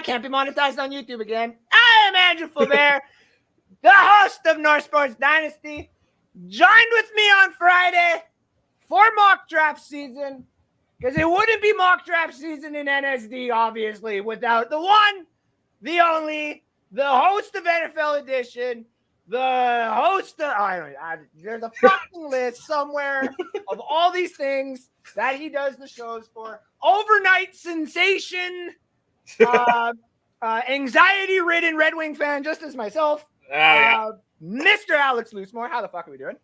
Can't be monetized on YouTube again. I am Andrew Faubert, the host of North Sports Dynasty. Joined with me on Friday for mock draft season, because it wouldn't be mock draft season in NSD, obviously, without the one, the only, the host of NFL Edition, the host of, there's a fucking list somewhere of all these things that he does the shows for. Overnight sensation, anxiety-ridden Red Wing fan, just as myself. Mr. Alex Loosemore, how the fuck are we doing?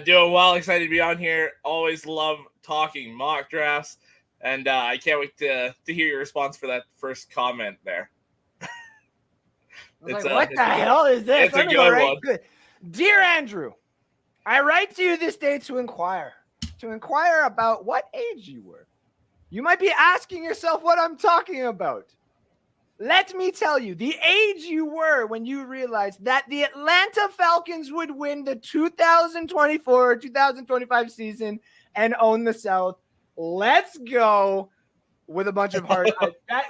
Doing well. Excited to be on here. Always love talking mock drafts, and I can't wait to hear your response for that first comment there. What the hell is this? It's a good one. Good. Dear Andrew, I write to you this day to inquire about what age you were. You might be asking yourself what I'm talking about. Let me tell you, the age you were when you realized that the Atlanta Falcons would win the 2024-2025 season and own the South. Let's go with a bunch of hearts.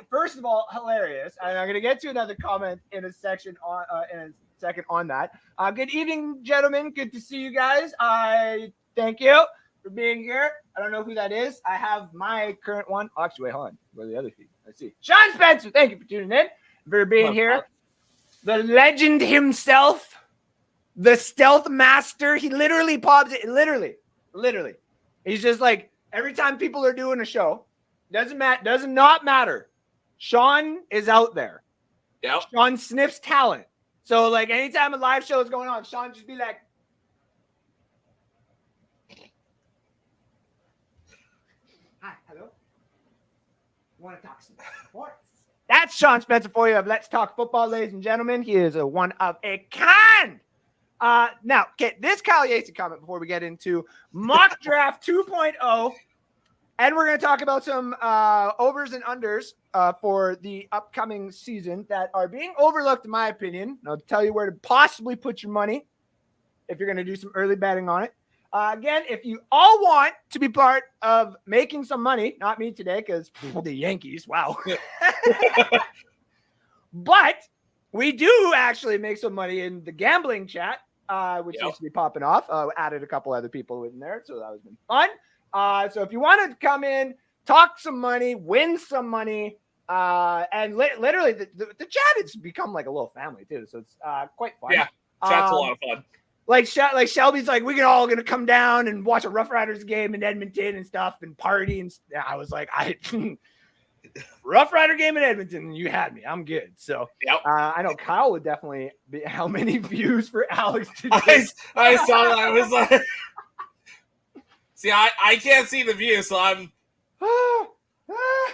First of all, hilarious. And I'm going to get to another comment in a second on that. Good evening, gentlemen. Good to see you guys. I thank you for being here. I don't know who that is. I have my current one. Actually, wait, hold on. Where are the other feet? Let's see. Sean Spencer, thank you for tuning in, for being here. The legend himself, the stealth master. He literally pops it. Literally. He's just like, every time people are doing a show, does not matter. Sean is out there. Yep. Sean sniffs talent. So like anytime a live show is going on, Sean just be like, hi, hello. Want to talk some sports? That's Sean Spencer for you of Let's Talk Football, ladies and gentlemen. He is a one of a kind. Now, okay, this Kyle Yates comment before we get into mock draft 2.0. And we're going to talk about some overs and unders for the upcoming season that are being overlooked, in my opinion. And I'll tell you where to possibly put your money if you're going to do some early betting on it. Again, if you all want to be part of making some money, not me today because the Yankees, wow. But we do actually make some money in the gambling chat, which seems to be popping off. Added a couple other people in there, so that was been fun. So if you want to come in, talk some money, win some money, and literally the chat has become like a little family too. So it's quite fun. Yeah, chat's a lot of fun. Like Shelby's like, we're all going to come down and watch a Rough Riders game in Edmonton and stuff and party. And I was like, Rough Rider game in Edmonton, you had me. I'm good. So yep. I know Kyle would definitely be. How many views for Alex today? I saw that. I was like, see, I can't see the view, so I'm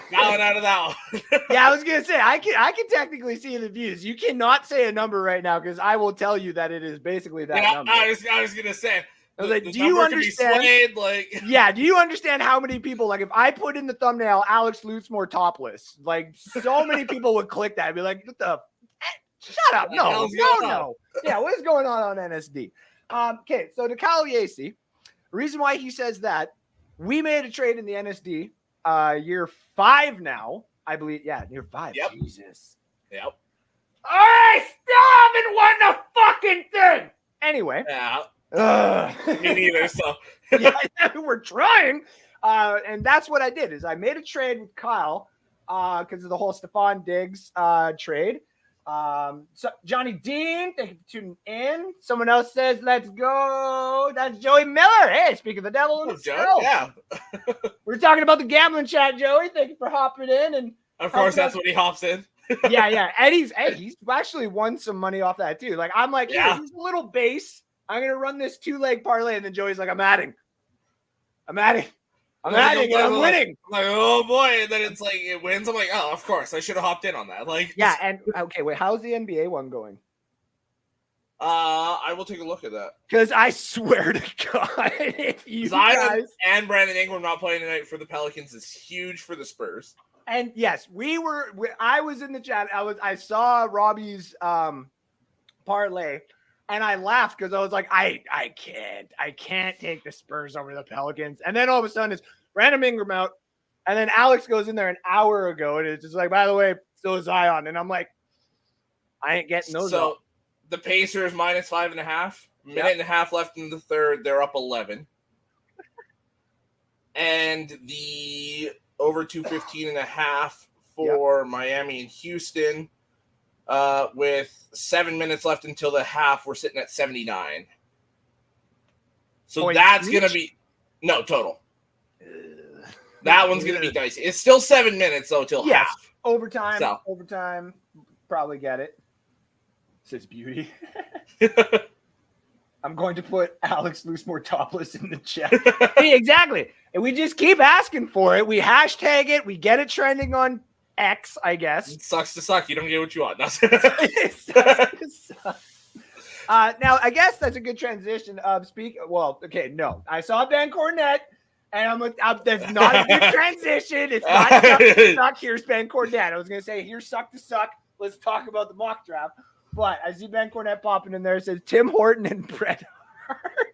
going out of that one. Yeah, I was gonna say I can technically see the views. You cannot say a number right now because I will tell you that it is basically that number. I was gonna say. I was like, do you understand? Yeah, do you understand how many people, like, if I put in the thumbnail Alex Loosemore topless, like, so many people would click that and be like, what the? Shut up! No. Yeah, what is going on NSD? Okay, so to Kyle Yates, reason why he says that, we made a trade in the NSD, year 5 now, I believe. Yeah, year 5. Yep. Jesus. Yep. I still haven't won the fucking thing. Anyway. Yeah. Me neither. So yeah, we're trying. And that's what I did is I made a trade with Kyle because of the whole Stephon Diggs trade. So Johnny Dean, thank you for tuning in. Someone else says, let's go. That's Joey Miller. Hey, speak of the devil himself. Yeah. We're talking about the gambling chat, Joey. Thank you for hopping in. And of course, that's when he hops in. yeah. And he's actually won some money off that too. Like, I'm like, here's a little base. I'm going to run this 2-leg parlay. And then Joey's like, I'm adding. I'm winning. I'm like, oh boy. And then it's like, it wins. I'm like, oh, of course. I should have hopped in on that. Like, yeah. And okay, wait, how's the NBA one going? I will take a look at that. Because I swear to God, if you Zion and Brandon Ingram not playing tonight for the Pelicans is huge for the Spurs. And yes, I was in the chat. I saw Robbie's parlay. And I laughed because I was like, I can't take the Spurs over the Pelicans. And then all of a sudden it's Brandon Ingram out. And then Alex goes in there an hour ago and it's just like, by the way, so is Zion. And I'm like, I ain't getting those. So the Pacers -5.5. Minute and a half left in the third. They're up 11. And the over 215.5 for Miami and Houston. With 7 minutes left until the half, we're sitting at 79. So Point that's each? going to be – no, total. That one's going to be dicey. It's still 7 minutes, though, till half. Overtime, probably get it. Says Beauty. I'm going to put Alex Loosemore topless in the chat. See, exactly. And we just keep asking for it. We hashtag it. We get it trending on X, I guess. It sucks to suck. You don't get what you want. It sucks to suck. Now, I guess that's a good transition of no. I saw Ben Cornette, and I'm like, that's not a good transition. It's not suck to suck. Here's Ben Cornette. I was going to say, here's suck to suck. Let's talk about the mock draft. But I see Ben Cornette popping in there. It says, Tim Horton and Bret Hart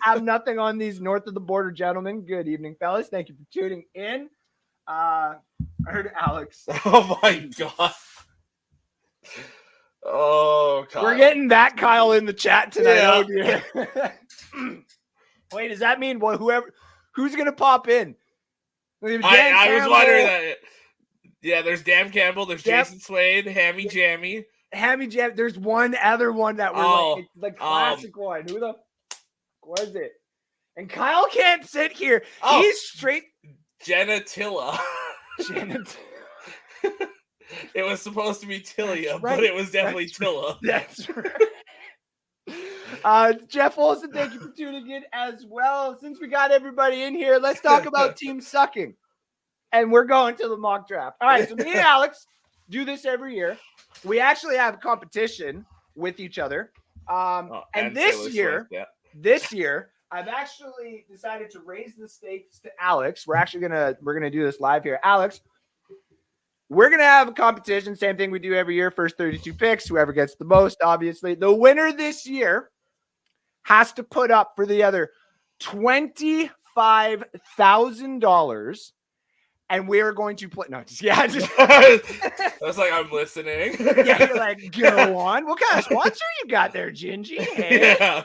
have nothing on these north of the border gentlemen. Good evening, fellas. Thank you for tuning in. I heard Alex. Oh my God. Oh, Kyle. We're getting that Kyle in the chat tonight. Yeah. Oh dear. Wait, does that mean who's gonna pop in? I was wondering that. Yeah, there's Dan Campbell, there's Jason Swade, Hammy Jammy. There's one other one that we're it's the classic one. Who the was it? And Kyle can't sit here. He's straight. Genitilla. It was supposed to be Tilia, but it was definitely Tilla. That's right. Jeff Olson, thank you for tuning in as well. Since we got everybody in here, let's talk about team sucking. And we're going to the mock draft. All right, so me and Alex do this every year. We actually have a competition with each other. And this year, I've actually decided to raise the stakes to Alex. We're gonna do this live here. Alex, we're gonna have a competition, same thing we do every year. First 32 picks, whoever gets the most, obviously. The winner this year has to put up for the other $25,000. And we're going to play. No, just I was like, I'm listening. Yeah, you're like, go on. What kind of sponsor you got there, Gingy? Hey. Yeah.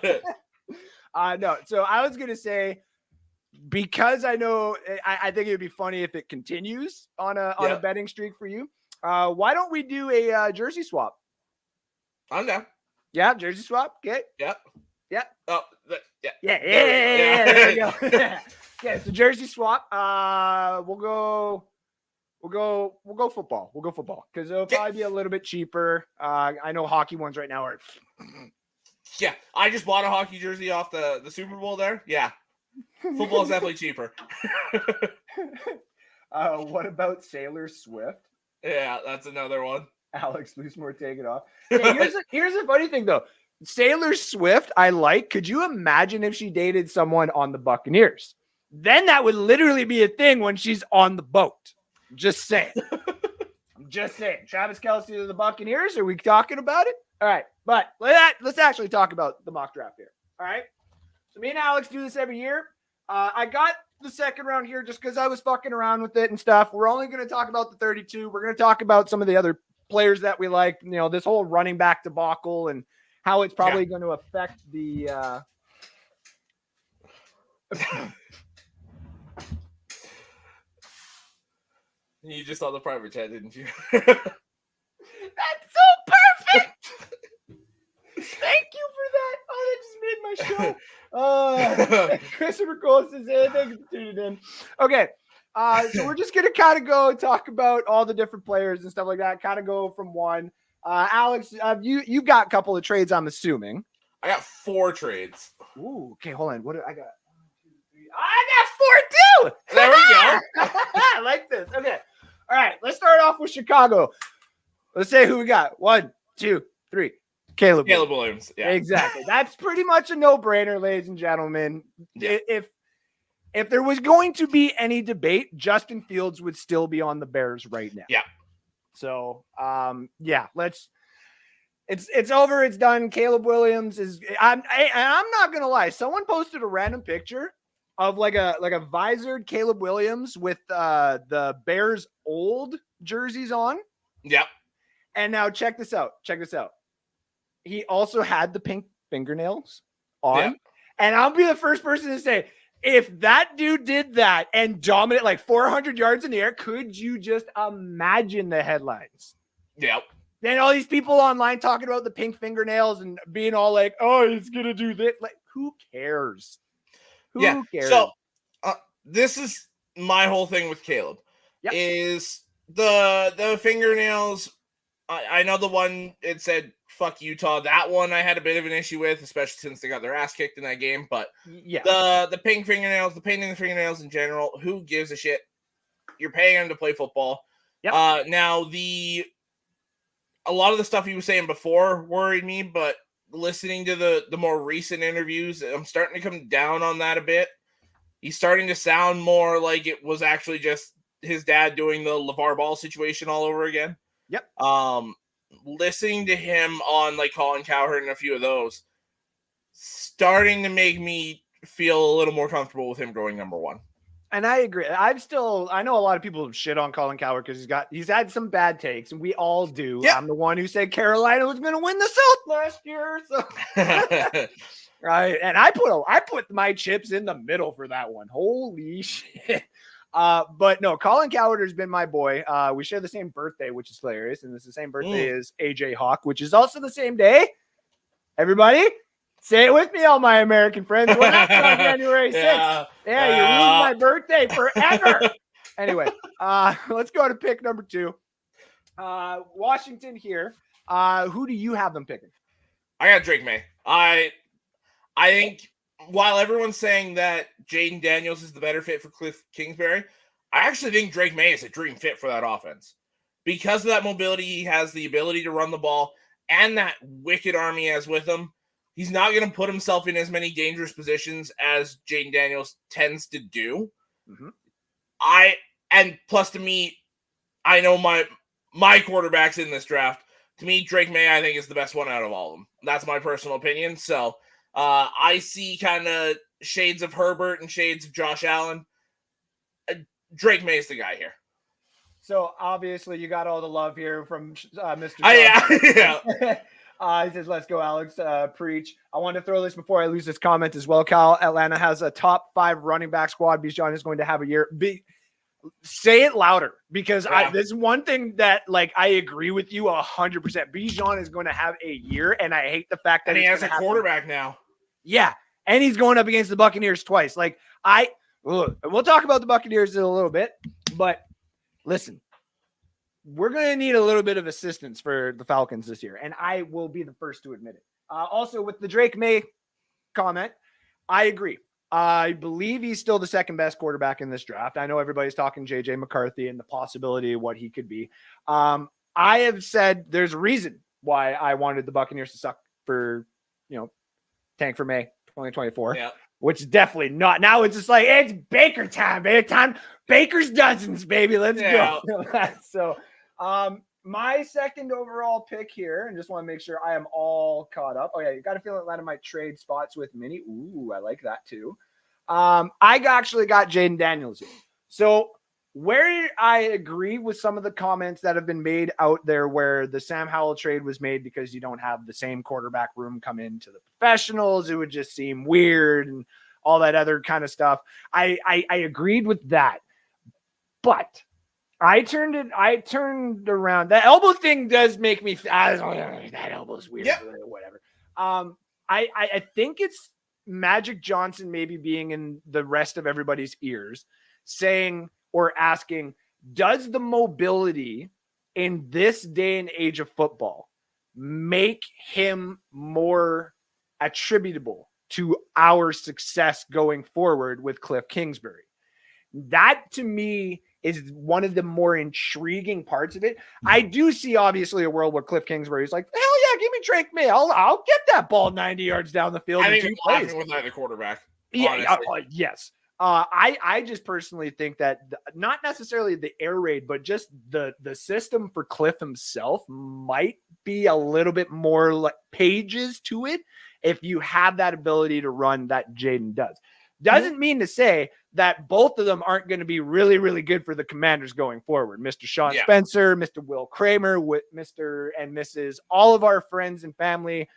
No. So I was gonna say, because I know, I think it would be funny if it continues on a betting streak for you. Why don't we do a jersey swap? I'm down. Yeah, jersey swap. Okay. Yep. Yep. Oh, yeah. Yeah. There we go. Yeah, it's a jersey swap. We'll go football. We'll go football because it'll probably be a little bit cheaper. I know hockey ones right now are. Yeah, I just bought a hockey jersey off the Super Bowl there. Yeah, football is definitely cheaper. What about Sailor Swift? Yeah, that's another one. Alex Loosemore, take it off. Yeah, here's the funny thing though. Sailor Swift, I like. Could you imagine if she dated someone on the Buccaneers? Then that would literally be a thing when she's on the boat. Just saying. I'm just saying. Travis Kelce to the Buccaneers. Are we talking about it? All right. But let's actually talk about the mock draft here. All right. So me and Alex do this every year. I got the second round here just because I was fucking around with it and stuff. We're only going to talk about the 32. We're going to talk about some of the other players that we like, this whole running back debacle and how it's probably going to affect the You just saw the private chat, didn't you? That's so perfect. Thank you for that. Oh, that just made my show. Christopher Cole says, hey, thanks for tuning in. Okay. So we're just going to kind of go and talk about all the different players and stuff like that. Kind of go from one. Alex, you got a couple of trades, I'm assuming. I got 4 trades. Ooh, okay, hold on. What do I got? 1, 2, 3. I got 4 too. There we go. I like this. Okay. All right. Let's start off with Chicago. Let's say who we got. 1, 2, 3. Caleb Williams. Yeah. Exactly. That's pretty much a no-brainer, ladies and gentlemen. Yeah. If there was going to be any debate, Justin Fields would still be on the Bears right now. Yeah. So, it's over. It's done. Caleb Williams is. I'm not gonna lie. Someone posted a random picture of like a visored Caleb Williams with the Bears old jerseys on. Yep. And now check this out. He also had the pink fingernails on. Yep. And I'll be the first person to say, if that dude did that and dominate like 400 yards in the air, could you just imagine the headlines? Yep. Then all these people online talking about the pink fingernails and being all like, oh, he's going to do this. Like, who cares? Who cares? So this is my whole thing with Caleb. Yep. Is the fingernails. I know the one it said fuck Utah. That one I had a bit of an issue with, especially since they got their ass kicked in that game. But the pink fingernails, the painting the fingernails in general, who gives a shit? You're paying him to play football. Yep. Now a lot of the stuff he was saying before worried me, but listening to the more recent interviews, I'm starting to come down on that a bit. He's starting to sound more like it was actually just his dad doing the LeVar Ball situation all over again. Yep. Listening to him on like Colin Cowherd and a few of those, starting to make me feel a little more comfortable with him going number 1. And I agree. I know a lot of people shit on Colin Cowherd because he's had some bad takes, and we all do. Yep. I'm the one who said Carolina was going to win the South last year. So right. And I put my chips in the middle for that one. Holy shit. But no, Colin Cowherd has been my boy. We share the same birthday, which is hilarious. And it's the same birthday as AJ Hawk, which is also the same day. Everybody, say it with me, all my American friends. What happened on January 6th? Yeah, you ruined my birthday forever. Anyway, let's go to pick number 2. Washington here. Who do you have them picking? I got Drake May. I think while everyone's saying that Jaden Daniels is the better fit for Cliff Kingsbury, I actually think Drake May is a dream fit for that offense. Because of that mobility, he has the ability to run the ball, and that wicked arm he has with him. He's not going to put himself in as many dangerous positions as Jaden Daniels tends to do. Mm-hmm. And plus to me, I know my quarterbacks in this draft. To me, Drake May, I think, is the best one out of all of them. That's my personal opinion. So I see kind of shades of Herbert and shades of Josh Allen. Drake May is the guy here. So obviously you got all the love here from Mr. Yeah. He says, let's go, Alex. Preach. I want to throw this before I lose this comment as well, Kyle. Atlanta has a top 5 running back squad. Bijan is going to have a year. Say it louder, because this is one thing that, like, I agree with you 100%. Bijan is going to have a year, and I hate the fact that he has a quarterback now. Yeah, and he's going up against the Buccaneers twice. Like, we'll talk about the Buccaneers in a little bit, but listen. We're going to need a little bit of assistance for the Falcons this year, and I will be the first to admit it. Also, with the Drake May comment, I agree. I believe he's still the second best quarterback in this draft. I know everybody's talking J.J. McCarthy and the possibility of what he could be. I have said there's a reason why I wanted the Buccaneers to suck for, tank for May 2024. Yeah. Which is definitely not. Now it's just like, it's Baker time, baby. Baker's dozens, baby. Let's go. So, my second overall pick here, and just want to make sure I am all caught up. Oh yeah, you got a feeling Atlanta might trade spots with Minnie. Ooh, I like that too. I actually got Jaden Daniels here. So where I agree with some of the comments that have been made out there where the Sam Howell trade was made because you don't have the same quarterback room come into the professionals. It would just seem weird and all that other kind of stuff. I agreed with that. But I turned around. That elbow thing does make me that elbow's weird. Yep. Whatever. I think it's Magic Johnson maybe being in the rest of everybody's ears saying or asking, does the mobility in this day and age of football make him more attributable to our success going forward with Cliff Kingsbury? That to me is one of the more intriguing parts of it. I do see obviously a world where Cliff Kingsbury is like, hell yeah, give me Drake May. I'll get that ball 90 yards down the field. I think laughing with the quarterback. Yeah, yes. I just personally think that not necessarily the air raid, but just the system for Cliff himself might be a little bit more like pages to it if you have that ability to run that Jaden does. Doesn't mean to say that both of them aren't going to be really, really good for the Commanders going forward. Mr. Sean Spencer, Mr. Will Kramer, with Mr. and Mrs. all of our friends and family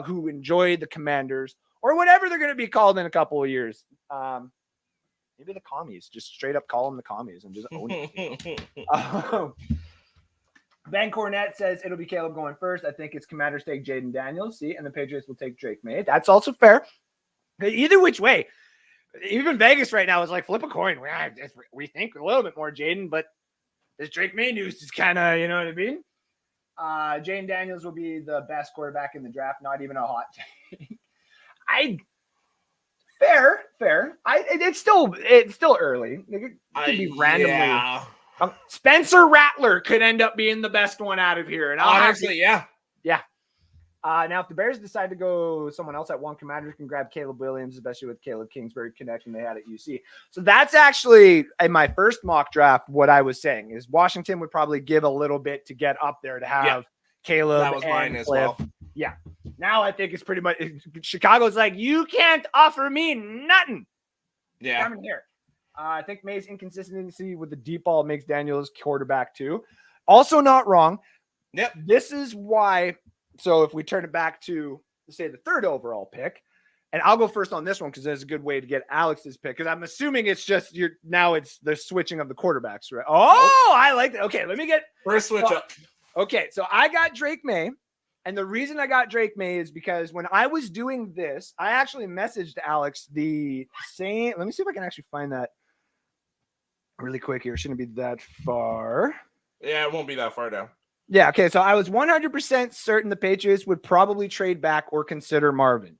who enjoy the Commanders or whatever they're going to be called in a couple of years. Maybe the commies, just straight up call them the commies and just own it. Ben Cornett says it'll be Caleb going first. I think it's Commanders take Jaden Daniels, and the Patriots will take Drake May. That's also fair. Either which way, even Vegas right now is like flip a coin. We think a little bit more Jaden, but this Drake May news is kind of, you know what I mean? Jaden Daniels will be the best quarterback in the draft. Not even a hot take. Fair. It's still early. It could be randomly. Yeah. Spencer Rattler could end up being the best one out of here. And honestly, yeah. Now, if the Bears decide to go someone else at one, Commanders can grab Caleb Williams, especially with Caleb Kingsbury connection they had at UC. So that's actually, in my first mock draft, what I was saying is Washington would probably give a little bit to get up there to have Caleb. That was mine as well. Yeah. Now I think it's pretty much Chicago's like, you can't offer me nothing. Yeah. Coming here. I think May's inconsistency with the deep ball makes Daniels quarterback too. Also not wrong. Yep. This is why. So if we turn it back to, say, the third overall pick, and I'll go first on this one because there's a good way to get Alex's pick because I'm assuming it's just it's the switching of the quarterbacks, right? Oh, I like that. Okay, let me get first switch up. Okay, so I got Drake May, and the reason I got Drake May is because when I was doing this, I actually messaged Alex the same. Let me see if I can actually find that really quick here. It shouldn't be that far. Yeah, it won't be that far down. Yeah, okay, so I was 100% certain the Patriots would probably trade back or consider Marvin.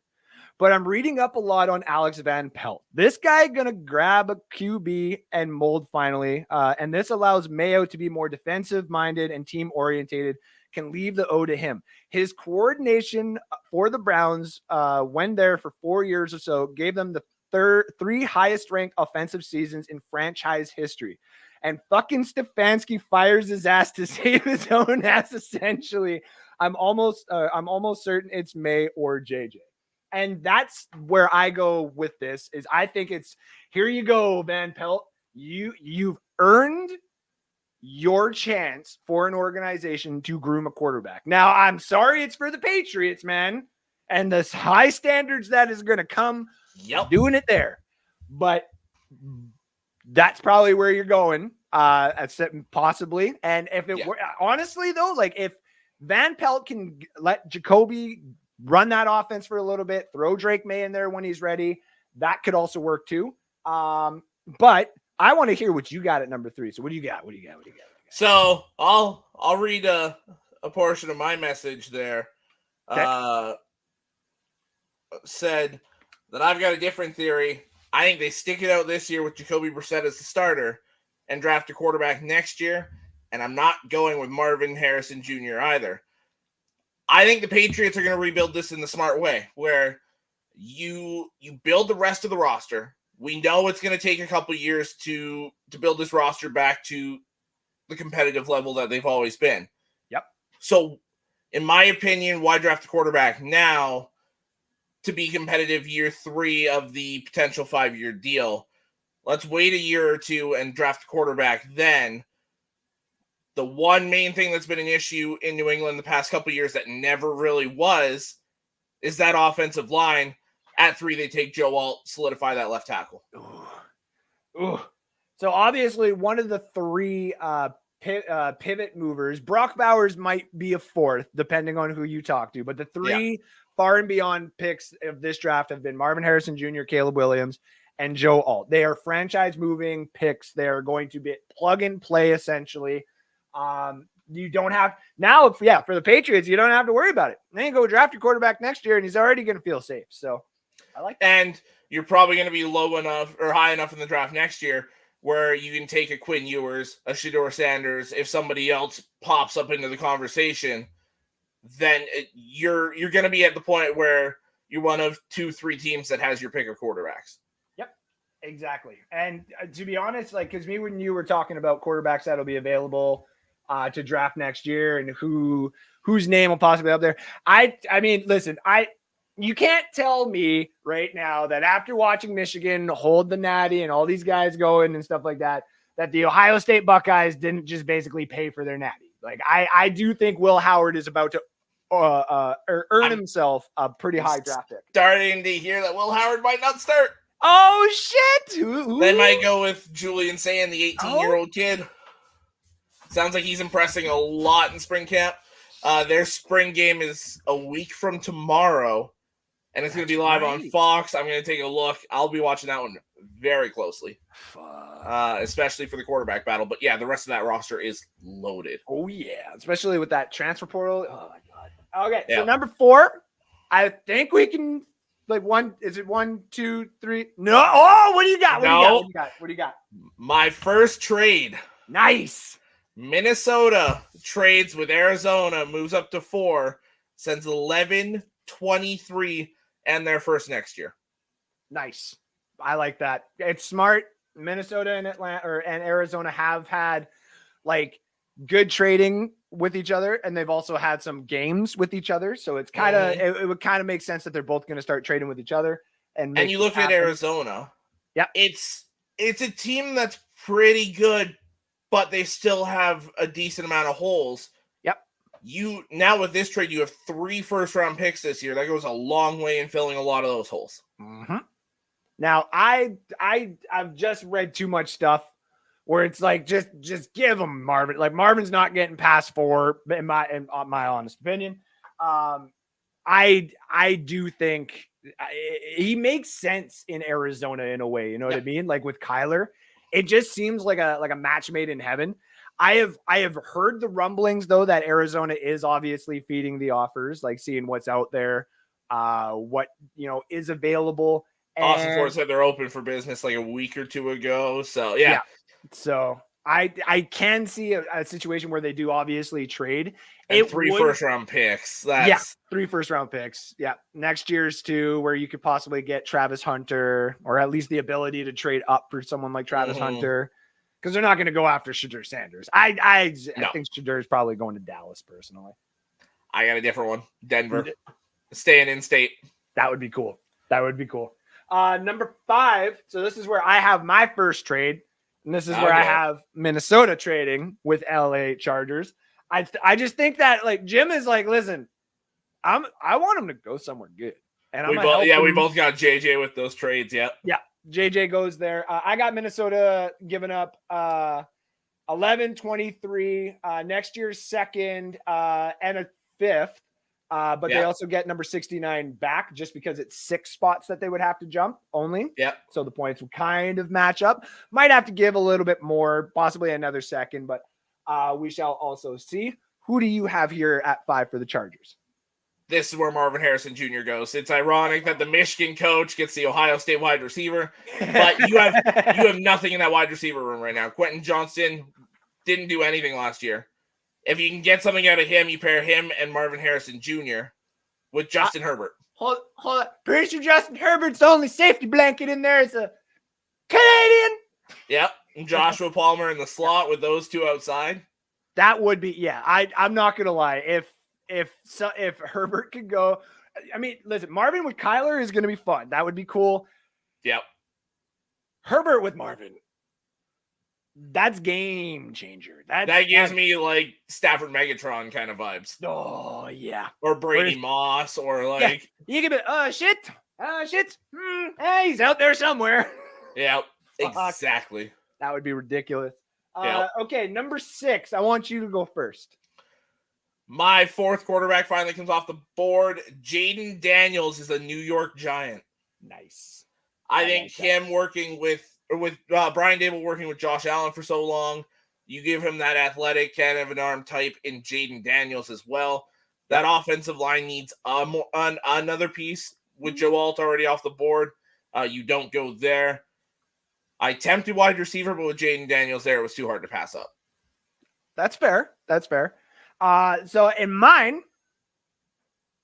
But I'm reading up a lot on Alex Van Pelt. This guy going to grab a QB and mold finally, and this allows Mayo to be more defensive-minded and team-orientated, can leave the O to him. His coordination for the Browns when there for 4 years or so gave them the three highest-ranked offensive seasons in franchise history. And fucking Stefanski fires his ass to save his own ass. Essentially, I'm almost certain it's May or JJ, and that's where I go with this. Is I think it's here you go, Van Pelt. You've earned your chance for an organization to groom a quarterback. Now, I'm sorry, it's for the Patriots, man, and the high standards that is going to come. Doing it there, but. That's probably where you're going, possibly. And if it were, honestly, though, like if Van Pelt can let Jacoby run that offense for a little bit, throw Drake May in there when he's ready, that could also work too. But I want to hear what you got at number 3. So what do you got? So I'll read a portion of my message there. Okay. Said that I've got a different theory. I think they stick it out this year with Jacoby Brissett as the starter and draft a quarterback next year. And I'm not going with Marvin Harrison Jr. either. I think the Patriots are going to rebuild this in the smart way where you build the rest of the roster. We know it's going to take a couple years to build this roster back to the competitive level that they've always been. Yep. So in my opinion, why draft a quarterback now to be competitive year 3 of the potential 5-year deal let's wait a year or two and draft a quarterback then. The one main thing that's been an issue in New England the past couple of years that never really was is that offensive line. At 3, they take Joe Alt, solidify that left tackle. Ooh. So obviously one of the 3 pivot movers, Brock Bowers might be a 4th, depending on who you talk to. But the 3 far and beyond picks of this draft have been Marvin Harrison Jr., Caleb Williams, and Joe Alt. They are franchise moving picks. They are going to be plug and play essentially. You don't have now, for the Patriots, you don't have to worry about it. Then you go draft your quarterback next year, and he's already going to feel safe. So I like that. And you're probably going to be low enough or high enough in the draft next year where you can take a Quinn Ewers, a Shedeur Sanders. If somebody else pops up into the conversation, then you're going to be at the point where you're one of 2-3 teams that has your pick of quarterbacks. Yep, exactly. And to be honest, because when you were talking about quarterbacks that'll be available to draft next year and whose name will possibly be up there, I mean, listen, you can't tell me right now that after watching Michigan hold the Natty and all these guys going and stuff like that, that the Ohio State Buckeyes didn't just basically pay for their Natty. I do think Will Howard is about to earn himself a pretty high draft pick. Starting to hear that Will Howard might not start. Oh, shit. Who? They might go with Julian Sand, the 18-year-old kid. Sounds like he's impressing a lot in spring camp. Their spring game is a week from tomorrow, and it's going to be live on Fox. I'm going to take a look. I'll be watching that one very closely, especially for the quarterback battle. But, yeah, the rest of that roster is loaded. Oh, yeah, especially with that transfer portal. Oh, my God. Okay, so number 4, I think we can is it 1, 2, 3? No. Oh, what do you got? What do you got? My first trade. Nice. Minnesota trades with Arizona, moves up to 4, sends 11, 23, and their first next year. Nice. I like that. It's smart. Minnesota and Atlanta and Arizona have had good trading with each other, and they've also had some games with each other. So it's kind of it would kind of make sense that they're both going to start trading with each other. And you look at Arizona. Yeah, it's a team that's pretty good, but they still have a decent amount of holes. Yep. Now with this trade, you have 3 first-round picks this year. That goes a long way in filling a lot of those holes. Mm-hmm. Now, I've just read too much stuff where it's just give him Marvin. Marvin's not getting past 4, in my honest opinion. I do think he makes sense in Arizona in a way. You know what I mean? With Kyler. It just seems like a match made in heaven. I have heard the rumblings though that Arizona is obviously feeding the offers, seeing what's out there, what is available. Austin Ford said they're open for business a week or 2 ago. So yeah. So I can see a situation where they do obviously trade. And 3 first-round picks. That's 3 first-round picks. Yeah, next year's 2, where you could possibly get Travis Hunter, or at least the ability to trade up for someone like Travis Hunter, because they're not going to go after Shedeur Sanders. I think Shedeur is probably going to Dallas personally. I got a different one. Denver, staying in state. That would be cool. Number 5. So this is where I have my first trade. And this is where I have Minnesota trading with LA Chargers. I just think that Jim is listen, I want him to go somewhere good. And we both got JJ with those trades. Yeah. JJ goes there. I got Minnesota giving up 11, 23, next year's 2nd, and a 5th. But they also get number 69 back just because it's 6 spots that they would have to jump only. Yeah. So the points would kind of match up. Might have to give a little bit more, possibly another 2nd, but we shall also see. Who do you have here at 5 for the Chargers? This is where Marvin Harrison Jr. goes. It's ironic that the Michigan coach gets the Ohio State wide receiver, but you have nothing in that wide receiver room right now. Quentin Johnston didn't do anything last year. If you can get something out of him, you pair him and Marvin Harrison Jr. with Justin Herbert. Hold on. Pretty sure Justin Herbert's the only safety blanket in there is a Canadian. Yep. And Joshua Palmer in the slot with those 2 outside. That would be, I'm not going to lie. If Herbert could go, I mean, listen, Marvin with Kyler is going to be fun. That would be cool. Yep. Herbert with Marvin. That's game changer. That gives me like Stafford Megatron kind of vibes. Oh yeah. Or Brady Moss, or like you can be shit. Hey, he's out there somewhere. Yeah, exactly. That would be ridiculous. Okay, number 6. I want you to go first. My 4th quarterback finally comes off the board. Jaden Daniels is a New York Giant. Nice. I think him working with Brian Dable working with Josh Allen for so long, you give him that athletic kind of an arm type in Jaden Daniels as well. That offensive line needs another piece with Joe Alt already off the board. You don't go there. I tempted wide receiver, but with Jaden Daniels there, it was too hard to pass up. That's fair. So in mine,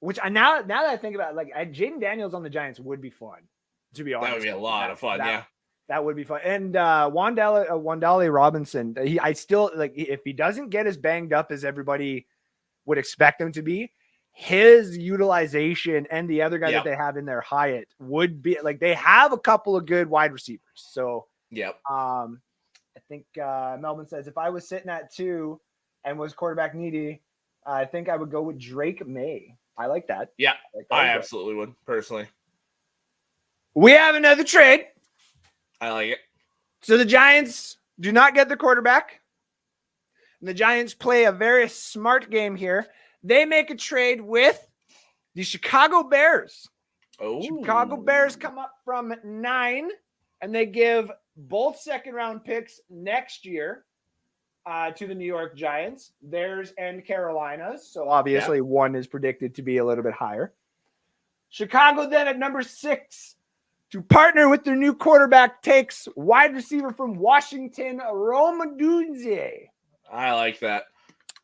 which now that I think about it, like Jaden Daniels on the Giants would be fun, to be honest. That would be a lot of fun, yeah. That would be fun. And Wandale Robinson, I still like, if he doesn't get as banged up as everybody would expect him to be, his utilization and the other guy that they have in there, Hyatt, would be like, they have a couple of good wide receivers. So I think Melvin says, if I was sitting at 2 and was quarterback needy, I think I would go with Drake May. I like that. Yeah, I absolutely would, personally. We have another trade. I like it. So the Giants do not get the quarterback. The Giants play a very smart game here. They make a trade with the Chicago Bears. Oh, Chicago Bears come up from 9, and they give both second-round picks next year to the New York Giants, theirs and Carolina's. So obviously one is predicted to be a little bit higher. Chicago then at number 6 to partner with their new quarterback takes wide receiver from Washington, Rome Odunze. I like that.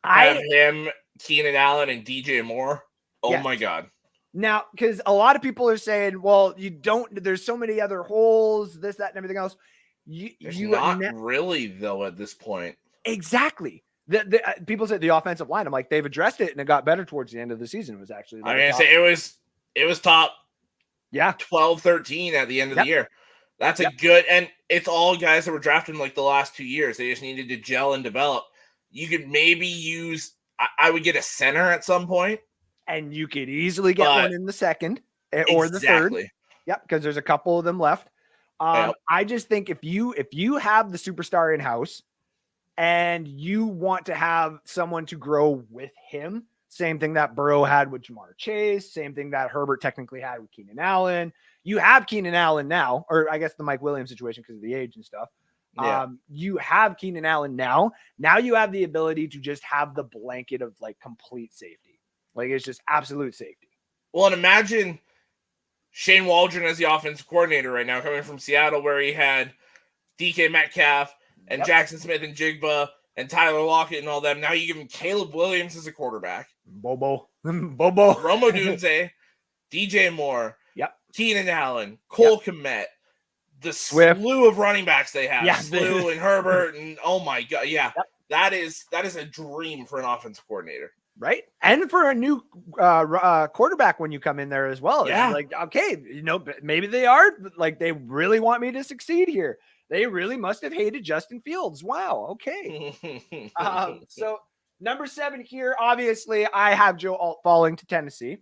I have him, Keenan Allen, and DJ Moore. Oh my God. Now, because a lot of people are saying, well, there's so many other holes, this, that, and everything else. Not really, though, at this point. Exactly. People said the offensive line. I'm like, they've addressed it, and it got better towards the end of the season. It was actually, it was top 12, 13 at the end of the year. That's a good, and it's all guys that were drafted in like the last 2 years. They just needed to gel and develop. You could maybe use, I would get a center at some point. And you could easily get one in the second or the third. Yep, because there's a couple of them left. I just think if you have the superstar in-house and you want to have someone to grow with him, same thing that Burrow had with Jamar Chase, same thing that Herbert technically had with Keenan Allen. You have Keenan Allen now, or I guess the Mike Williams situation because of the age and stuff. You have Keenan Allen now. Now you have the ability to just have the blanket of like complete safety. Like, it's just absolute safety. Well, and imagine Shane Waldron as the offensive coordinator right now, coming from Seattle, where he had DK Metcalf and Jackson Smith and Jigba and Tyler Lockett and all them. Now you give him Caleb Williams as a quarterback. Bobo. Rome Odunze, DJ Moore, Keenan Allen, Cole Kmet, the slew of running backs they have. Slew and Herbert, and oh my God. Yeah, that is a dream for an offensive coordinator. Right. And for a new quarterback when you come in there as well. Yeah. Like, okay, maybe they are like, they really want me to succeed here. They really must have hated Justin Fields. Wow. Okay. So number 7 here, obviously I have Joe Alt falling to Tennessee.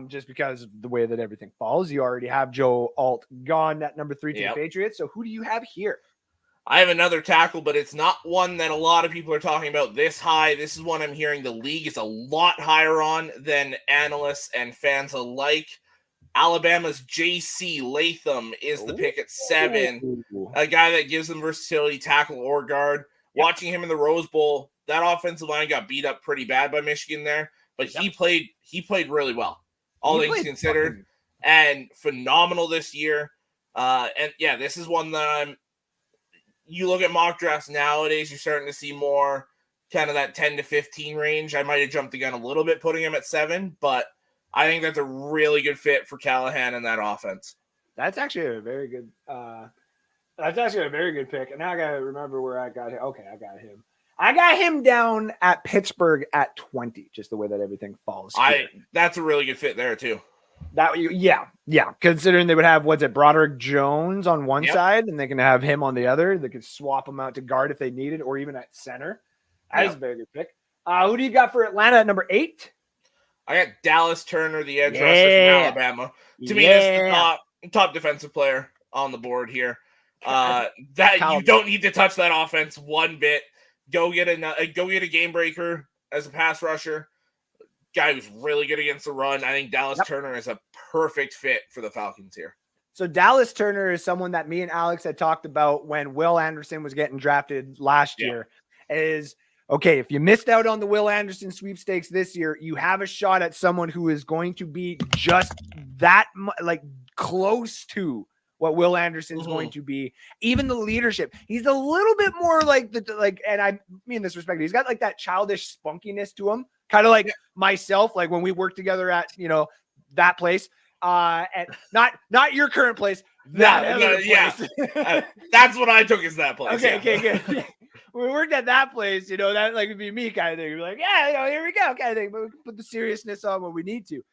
Just because of the way that everything falls. You already have Joe Alt gone at number 3 to the Patriots. So who do you have here? I have another tackle, but it's not one that a lot of people are talking about this high. This is one I'm hearing the league is a lot higher on than analysts and fans alike. Alabama's J.C. Latham is the pick at 7. A guy that gives them versatility, tackle or guard. Watching him in the Rose Bowl, that offensive line got beat up pretty bad by Michigan there, but he played really well, all things considered, and phenomenal this year. This is one that you look at mock drafts nowadays, you're starting to see more kind of that 10 to 15 range. I might have jumped the gun a little bit putting him at 7, but I think that's a really good fit for Callahan and that offense. That's actually a very good pick. And now I got to remember where I got him. Okay, I got him. I got him down at Pittsburgh at 20, just the way that everything falls. That's a really good fit there too. Yeah. Considering they would have Broderick Jones on one Yep. side, and they can have him on the other. They could swap him out to guard if they needed, or even at center. That is a very good pick. Who do you got for Atlanta at number 8? I got Dallas Turner, the edge rusher from Alabama. To me, that's the top defensive player on the board here. You don't need to touch that offense one bit. Go get a game breaker as a pass rusher. Guy who's really good against the run. I think Dallas Turner is a perfect fit for the Falcons here. So Dallas Turner is someone that me and Alex had talked about when Will Anderson was getting drafted last year. Is okay, if you missed out on the Will Anderson sweepstakes this year, you have a shot at someone who is going to be just that like close to what Will Anderson is going to be. Even the leadership, he's a little bit more like and I mean this respect, he's got like that childish spunkiness to him, kind of like myself, like when we worked together at that place, and not your current place. Place. That's what I took as that place. Okay, good. When we worked at that place, that like would be me kind of thing. You're like, here we go, kind of thing. But we can put the seriousness on when we need to.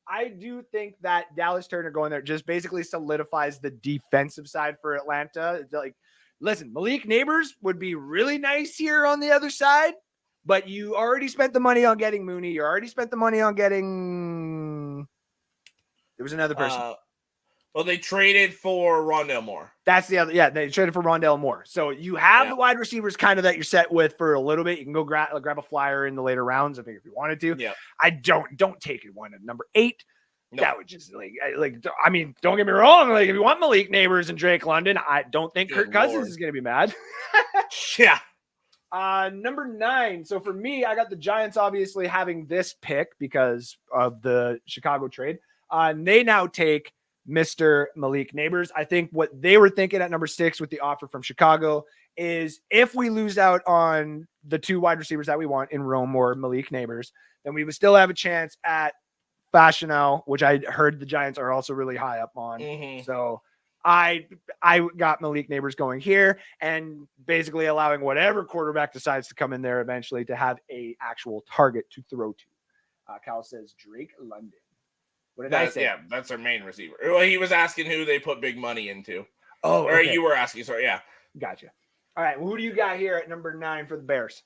I do think that Dallas Turner going there just basically solidifies the defensive side for Atlanta. It's like, listen, Malik Neighbors would be really nice here on the other side, but you already spent the money on getting Mooney. You already spent the money on getting. There was another person. Well, they traded for Rondale Moore. That's the other. Yeah, they traded for Rondale Moore. So you have the wide receivers kind of that you're set with for a little bit. You can go grab a flyer in the later rounds, I think, if you wanted to. Yeah. I don't take it one at number 8. No. That would just I mean, don't get me wrong. Like if you want Malik Neighbors and Drake London, I don't think Kirk Cousins is going to be mad. Yeah. Number 9. So for me, I got the Giants obviously having this pick because of the Chicago trade. They now take Mr. Malik Neighbors. I think what they were thinking at number 6 with the offer from Chicago is if we lose out on the 2 wide receivers that we want in Rome or Malik Neighbors, then we would still have a chance at Fashional, which I heard the Giants are also really high up on. So I got Malik Neighbors going here and basically allowing whatever quarterback decides to come in there eventually to have a actual target to throw to. Cal says Drake London. What did I say? Yeah, that's their main receiver. Well, he was asking who they put big money into. Oh, or you were asking. Sorry, yeah. Gotcha. All right, well, who do you got here at number 9 for the Bears?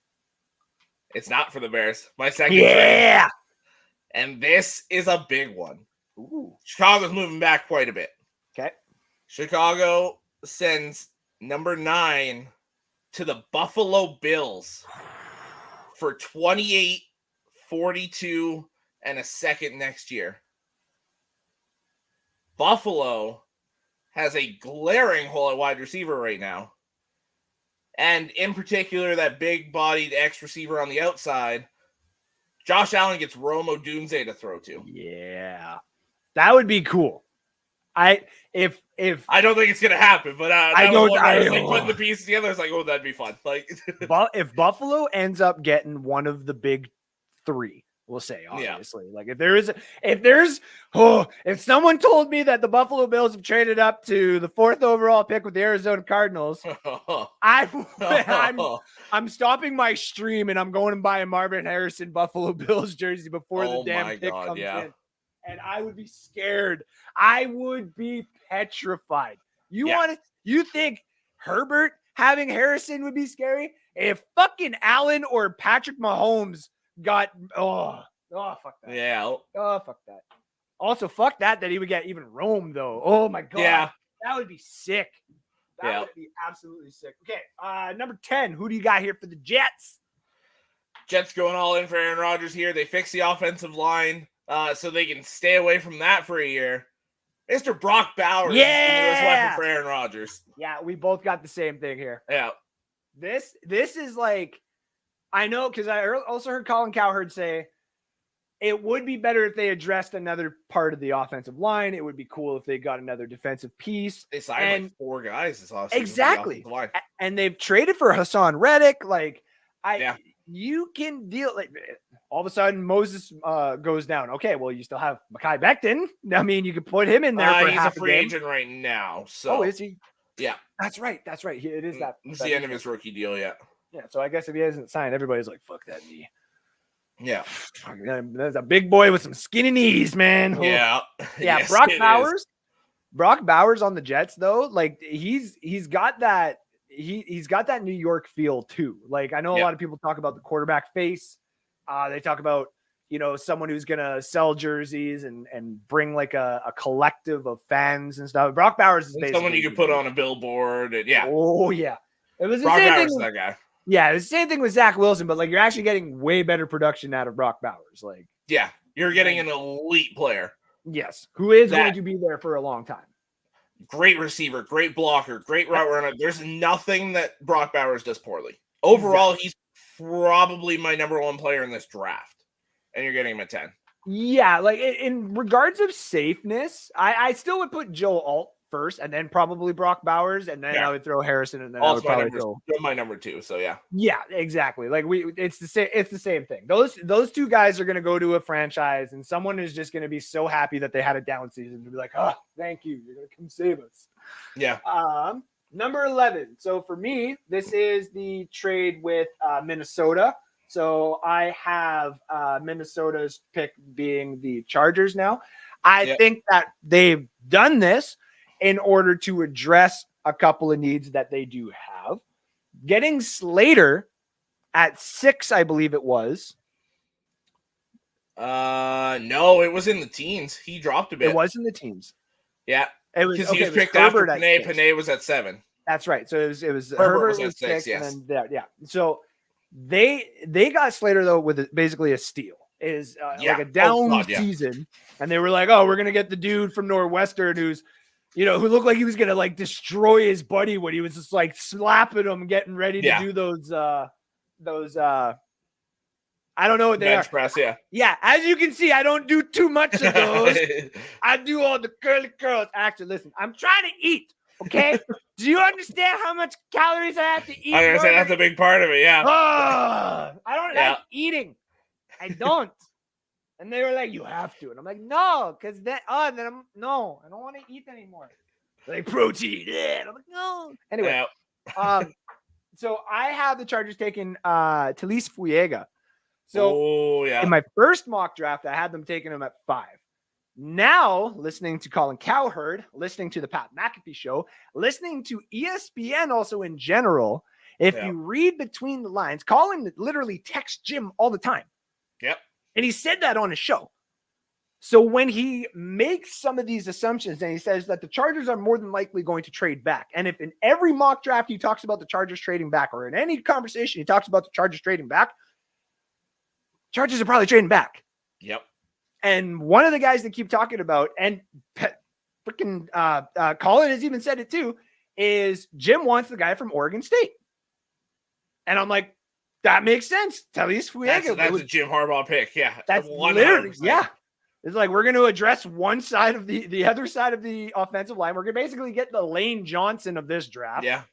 It's not for the Bears. My second trade. And this is a big one. Ooh. Chicago's moving back quite a bit. Okay. Chicago sends number 9 to the Buffalo Bills for 28, 42, and a second next year. Buffalo has a glaring hole at wide receiver right now. And in particular, that big-bodied X-receiver on the outside, Josh Allen gets Rome Odunze to throw to. Yeah. That would be cool. I don't think it's gonna happen, but I was putting the pieces together. It's like, oh, that'd be fun. Like, if Buffalo ends up getting one of the big 3, we'll say, obviously, like if someone told me that the Buffalo Bills have traded up to the 4th overall pick with the Arizona Cardinals, I'm stopping my stream and I'm going and buying Marvin Harrison Buffalo Bills jersey before the damn pick comes in. And I would be scared. I would be petrified. You think Herbert having Harrison would be scary? If fucking Allen or Patrick Mahomes got fuck that. Yeah. Oh, fuck that. Also, fuck that he would get even Rome though. Oh my god. Yeah. That would be sick. That would be absolutely sick. Okay. Number 10. Who do you got here for the Jets? Jets going all in for Aaron Rodgers here. They fix the offensive line so they can stay away from that for a year. Mr. Brock Bowers is the newest weapon for Aaron Rodgers. Yeah, we both got the same thing here. Yeah. This is like, I know, because I also heard Colin Cowherd say it would be better if they addressed another part of the offensive line. It would be cool if they got another defensive piece. They signed like 4 guys this offseason. Exactly. And they've traded for Hassan Reddick. Like, you can deal, like, all of a sudden Moses goes down. Okay, well, you still have Mekhi Becton. I mean, you could put him in there for half a free game. agent right now. So. Oh, is he? Yeah. That's right. It is that. It's the end of his rookie deal, yeah. Yeah, so I guess if he hasn't signed, everybody's like, fuck that knee. Yeah. There's a big boy with some skinny knees, man. Yeah. Yeah. Yes, Brock it Bowers. is. Brock Bowers on the Jets, though, like he's got that he's got that New York feel too. Like I know a lot of people talk about the quarterback face. They talk about, you know, someone who's gonna sell jerseys and bring like a collective of fans and stuff. Brock Bowers is basically someone you could put on a billboard. And yeah. Oh yeah. It was the Brock same Bowers thing. That guy. Yeah, it's the same thing with Zach Wilson, but like you're actually getting way better production out of Brock Bowers. Like, yeah, you're getting an elite player. Yes, who is going to be there for a long time. Great receiver, great blocker, great route runner. There's nothing that Brock Bowers does poorly. Overall, he's probably my number one player in this draft, and you're getting him at 10. Yeah, like in regards of safeness, I still would put Joe Alt first, and then probably Brock Bowers, and then I would throw Harrison, and then I would probably throw my number 2. So yeah, exactly. Like it's the same thing. Those two guys are going to go to a franchise, and someone is just going to be so happy that they had a down season to be like, oh, thank you, you're going to come save us. Yeah. Number 11. So for me, this is the trade with Minnesota. So I have Minnesota's pick being the Chargers now. I think that they've done this in order to address a couple of needs that they do have. Getting Slater at 6, I believe it was. No, it was in the teens. He dropped a bit. It was in the teens. Yeah. It was because he was picked after Panay. Panay was at 7. That's right. So it was Herbert was at 6, yes. And then, So they got Slater though with basically a steal. Like a down season, and they were like, "Oh, we're gonna get the dude from Northwestern who's, you know, who looked like he was gonna like destroy his buddy when he was just like slapping him, getting ready to do those I don't know what they bench are. Press, yeah. Yeah, as you can see, I don't do too much of those. I do all the curly curls. Actually, listen, I'm trying to eat. Okay, do you understand how much calories I have to eat? I understand that's a big part of it. Yeah. I don't like eating. I don't. And they were like, "You have to," and I'm like, "No, because then I don't want to eat anymore." They're like protein, and I'm like, "No." Anyway, so I have the Chargers taking Talise Fuega. So in my first mock draft, I had them taking him at 5. Now, listening to Colin Cowherd, listening to the Pat McAfee show, listening to ESPN also in general, if you read between the lines, Colin literally texts Jim all the time. Yep. And he said that on his show. So when he makes some of these assumptions and he says that the Chargers are more than likely going to trade back, and if in every mock draft he talks about the Chargers trading back, or in any conversation he talks about the Chargers trading back, Chargers are probably trading back. Yep. And one of the guys they keep talking about, and freaking Colin has even said it too, is Jim wants the guy from Oregon State. And I'm like, that makes sense. Talise Fuega. That's a Jim Harbaugh pick. Yeah. That's 100%. Literally, yeah. It's like, we're going to address one side of the other side of the offensive line. We're going to basically get the Lane Johnson of this draft. Yeah.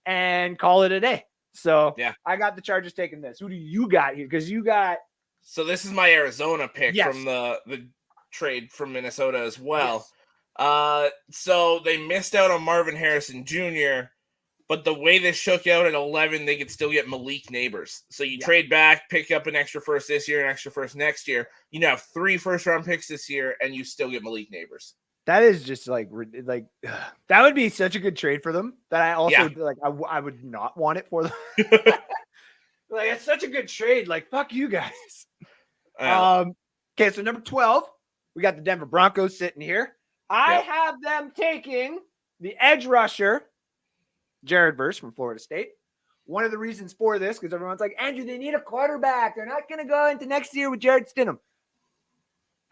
And call it a day. So yeah, I got the Chargers taking this. Who do you got here? Because you got. So this is my Arizona pick from the trade from Minnesota as well. Yes. So they missed out on Marvin Harrison Jr., but the way they shook out at 11, they could still get Malik Neighbors. So you trade back, pick up an extra first this year, an extra first next year. You now have 3 first-round picks this year, and you still get Malik Neighbors. That is just like that would be such a good trade for them that I also I would not want it for them. Like, it's such a good trade. Like, fuck you guys. Okay, so number 12, we got the Denver Broncos sitting here. I have them taking the edge rusher, Jared Verse from Florida State. One of the reasons for this, because everyone's like, Andrew, they need a quarterback. They're not going to go into next year with Jared Stidham.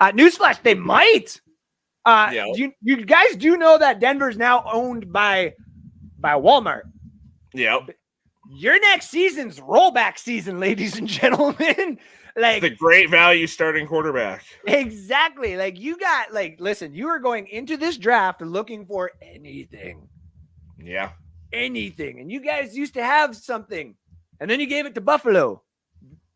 Newsflash, they might. You guys do know that Denver's now owned by Walmart. Yep. Your next season's rollback season, ladies and gentlemen. Like, the great value starting quarterback. Exactly. Like, you got, listen, you are going into this draft looking for anything. Yeah. Anything. And you guys used to have something. And then you gave it to Buffalo,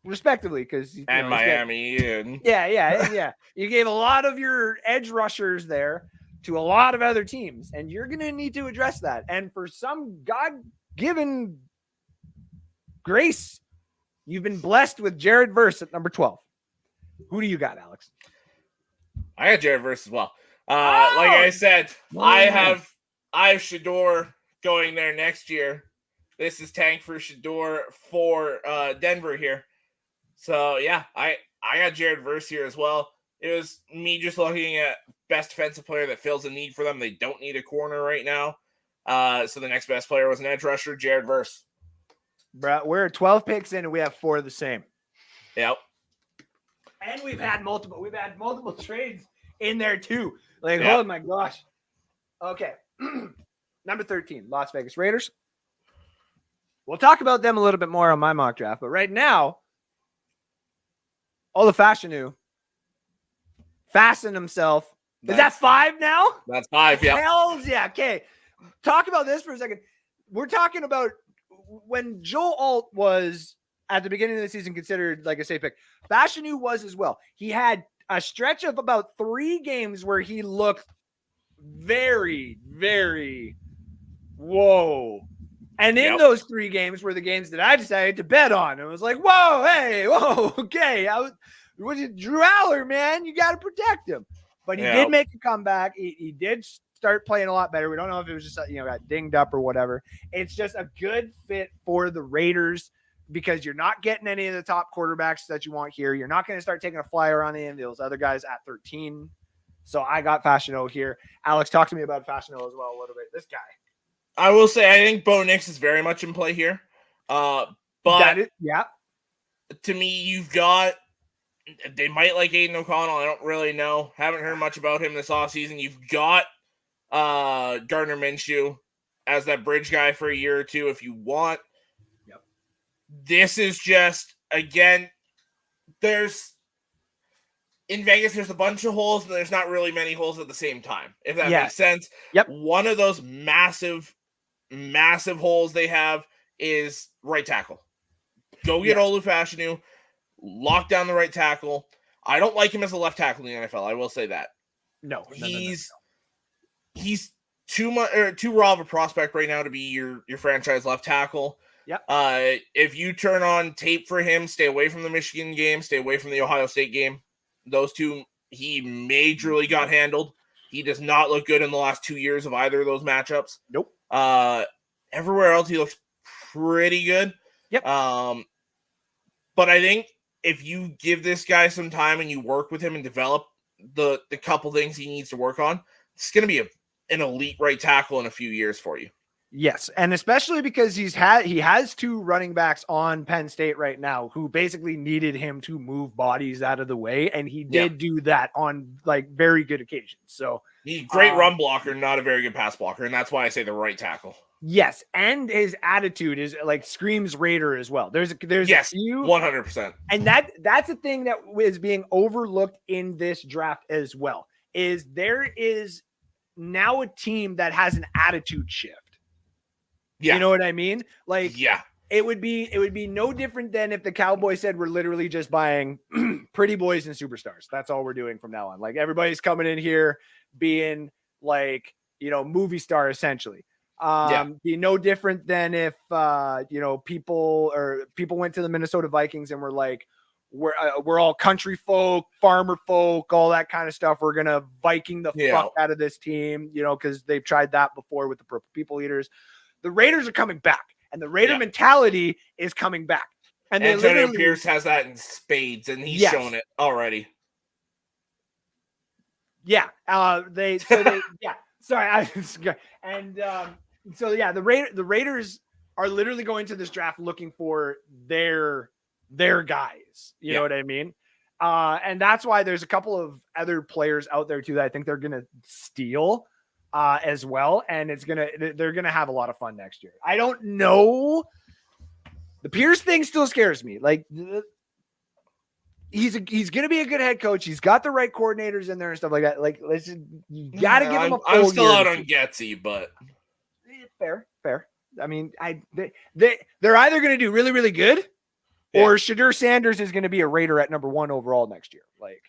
respectively, because and Miami. Yeah. You gave a lot of your edge rushers there to a lot of other teams, and you're going to need to address that. And for some God-given grace, you've been blessed with Jared Verse at number 12. Who do you got, Alex? I got Jared Verse as well. Like I said, I have Shedeur going there next year. This is tank for Shedeur for Denver here. So yeah, I got Jared Verse here as well. It was me just looking at best defensive player that fills a need for them. They don't need a corner right now. So the next best player was an edge rusher, Jared Verse. Bro, we're 12 picks in and we have 4 of the same. Yep. And we've had multiple trades in there too. Like, yep. Oh my gosh. Okay. Number 13, Las Vegas Raiders. We'll talk about them a little bit more on my mock draft, but right now, Olafashanu fastened himself. Is that 5 now? That's 5, yeah. Hells yeah. Okay. Talk about this for a second. We're talking about when Joel Alt was at the beginning of the season considered like a safe pick. Fashanu was as well. He had a stretch of about 3 games where he looked very, very whoa. And in those 3 games were the games that I decided to bet on. It was like, whoa, hey, whoa, okay. Was it Drew Aller, man? You got to protect him. But he did make a comeback. He did start playing a lot better. We don't know if it was just, got dinged up or whatever. It's just a good fit for the Raiders because you're not getting any of the top quarterbacks that you want here. You're not going to start taking a flyer on any of those other guys at 13. So I got Fashanu here. Alex, talk to me about Fashanu as well a little bit. This guy. I will say I think Bo Nix is very much in play here. But to me, you've got they might like Aiden O'Connell. I don't really know. Haven't heard much about him this offseason. You've got Gardner Minshew as that bridge guy for a year or two if you want. Yep. This is just, again, in Vegas, there's a bunch of holes, and there's not really many holes at the same time, if that makes sense. Yep. One of those massive holes they have is right tackle. Go get Olu Fashanu, lock down the right tackle. I don't like him as a left tackle in the NFL. I will say that. No. He's too raw of a prospect right now to be your franchise left tackle. Yep. If you turn on tape for him, stay away from the Michigan game, stay away from the Ohio State game. Those two, he majorly got handled. He does not look good in the last 2 years of either of those matchups. Nope. Everywhere else, he looks pretty good. Yep. But I think if you give this guy some time and you work with him and develop the couple things he needs to work on, it's going to be an elite right tackle in a few years for you. Yes, and especially because he has 2 running backs on Penn State right now who basically needed him to move bodies out of the way, and he did do that on like very good occasions. So he's a great run blocker, not a very good pass blocker, and that's why I say the right tackle. Yes, and his attitude is like screams Raider as well. There's yes, 100%, and that's a thing that is being overlooked in this draft as well. Is there is now a team that has an attitude shift. Yeah. You know what I mean? Like, it would be no different than if the Cowboys said we're literally just buying pretty boys and superstars. That's all we're doing from now on. Like everybody's coming in here being like, movie star essentially. Be no different than if people went to the Minnesota Vikings and were like, we're all country folk, farmer folk, all that kind of stuff. We're gonna Viking the fuck out of this team, because they've tried that before with the Purple People Eaters. The Raiders are coming back, and the Raider mentality is coming back. And Antonio Pierce has that in spades, and he's shown it already. Yeah. Sorry. The Raiders are literally going to this draft looking for their guys. You know what I mean? And that's why there's a couple of other players out there too that I think they're gonna steal. As well, and they're gonna have a lot of fun next year. I don't know. The Pierce thing still scares me. Like he's gonna be a good head coach. He's got the right coordinators in there and stuff like that. Like you gotta give him a full I'm still year out on Getsy, but fair. I mean, they're either gonna do really, really good, or Shadur Sanders is gonna be a Raider at number 1 overall next year. Like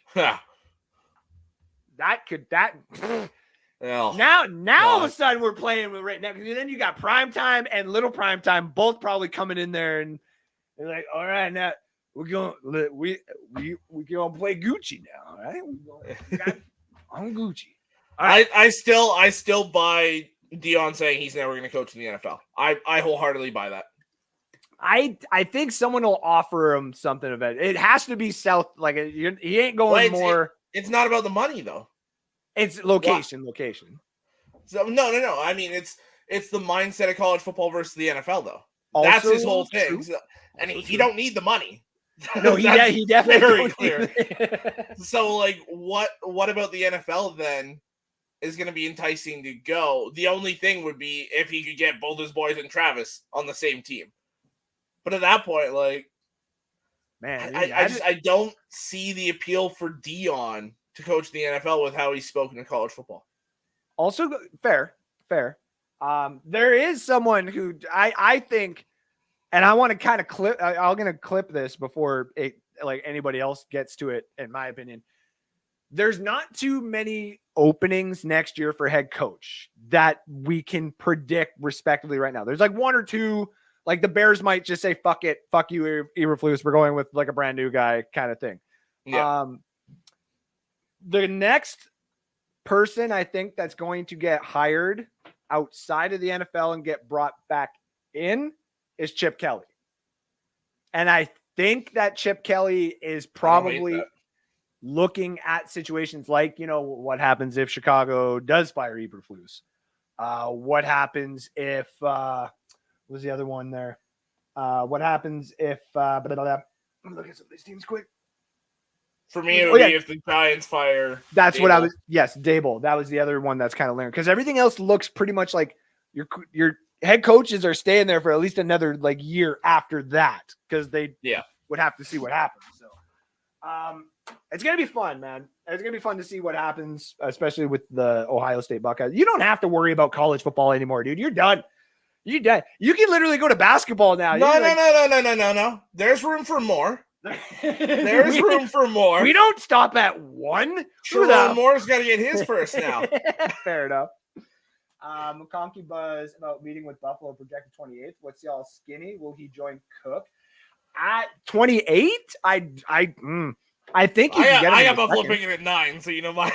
Now all of a sudden we're playing with right now. Then you got Primetime and Little Primetime both probably coming in there, and they're like, all right, now we're gonna play Gucci now, all right? I'm Gucci. All right. I still buy Dion saying he's never going to coach in the NFL. I wholeheartedly buy that. I think someone will offer him something of it. It has to be South. Like he ain't going more. It's not about the money though. It's location. So no. I mean, it's the mindset of college football versus the NFL though. Also, that's his whole thing. So, and he don't need the money. No, he definitely very clear. So like, what about the NFL then is going to be enticing to go? The only thing would be if he could get both his boys and Travis on the same team. But at that point, like, man, I don't see the appeal for Dion to coach the NFL with how he's spoken in college football. Also, fair. There is someone who I think, and I want to kind of clip. I'm going to clip this before anybody else gets to it. In my opinion, there's not too many openings next year for head coach that we can predict respectively right now. There's like one or two. Like the Bears might just say, fuck it. Fuck you, Eberflus. We're going with like a brand new guy kind of thing. Yeah. The next person I think that's going to get hired outside of the NFL and get brought back in is Chip Kelly. And I think that Chip Kelly is probably looking at situations like, what happens if Chicago does fire Eberflus? What happens if, was the other one there? What happens if let me look at some of these teams quick. For me, it would be if the Giants fire. That's Dable. What I was. Yes, Dable. That was the other one that's kind of learned because everything else looks pretty much like your head coaches are staying there for at least another year after that because they would have to see what happens. So, it's gonna be fun, man. It's gonna be fun to see what happens, especially with the Ohio State Buckeyes. You don't have to worry about college football anymore, dude. You're done. You can literally go to basketball now. No. There's room for more. There's room for more. We don't stop at one. Sherrone Moore's got to get his first now. Fair enough. McConkey buzz about meeting with Buffalo projected 28th. What's y'all skinny? Will he join Cook at 28? I think I got Buffalo picking at 9, so my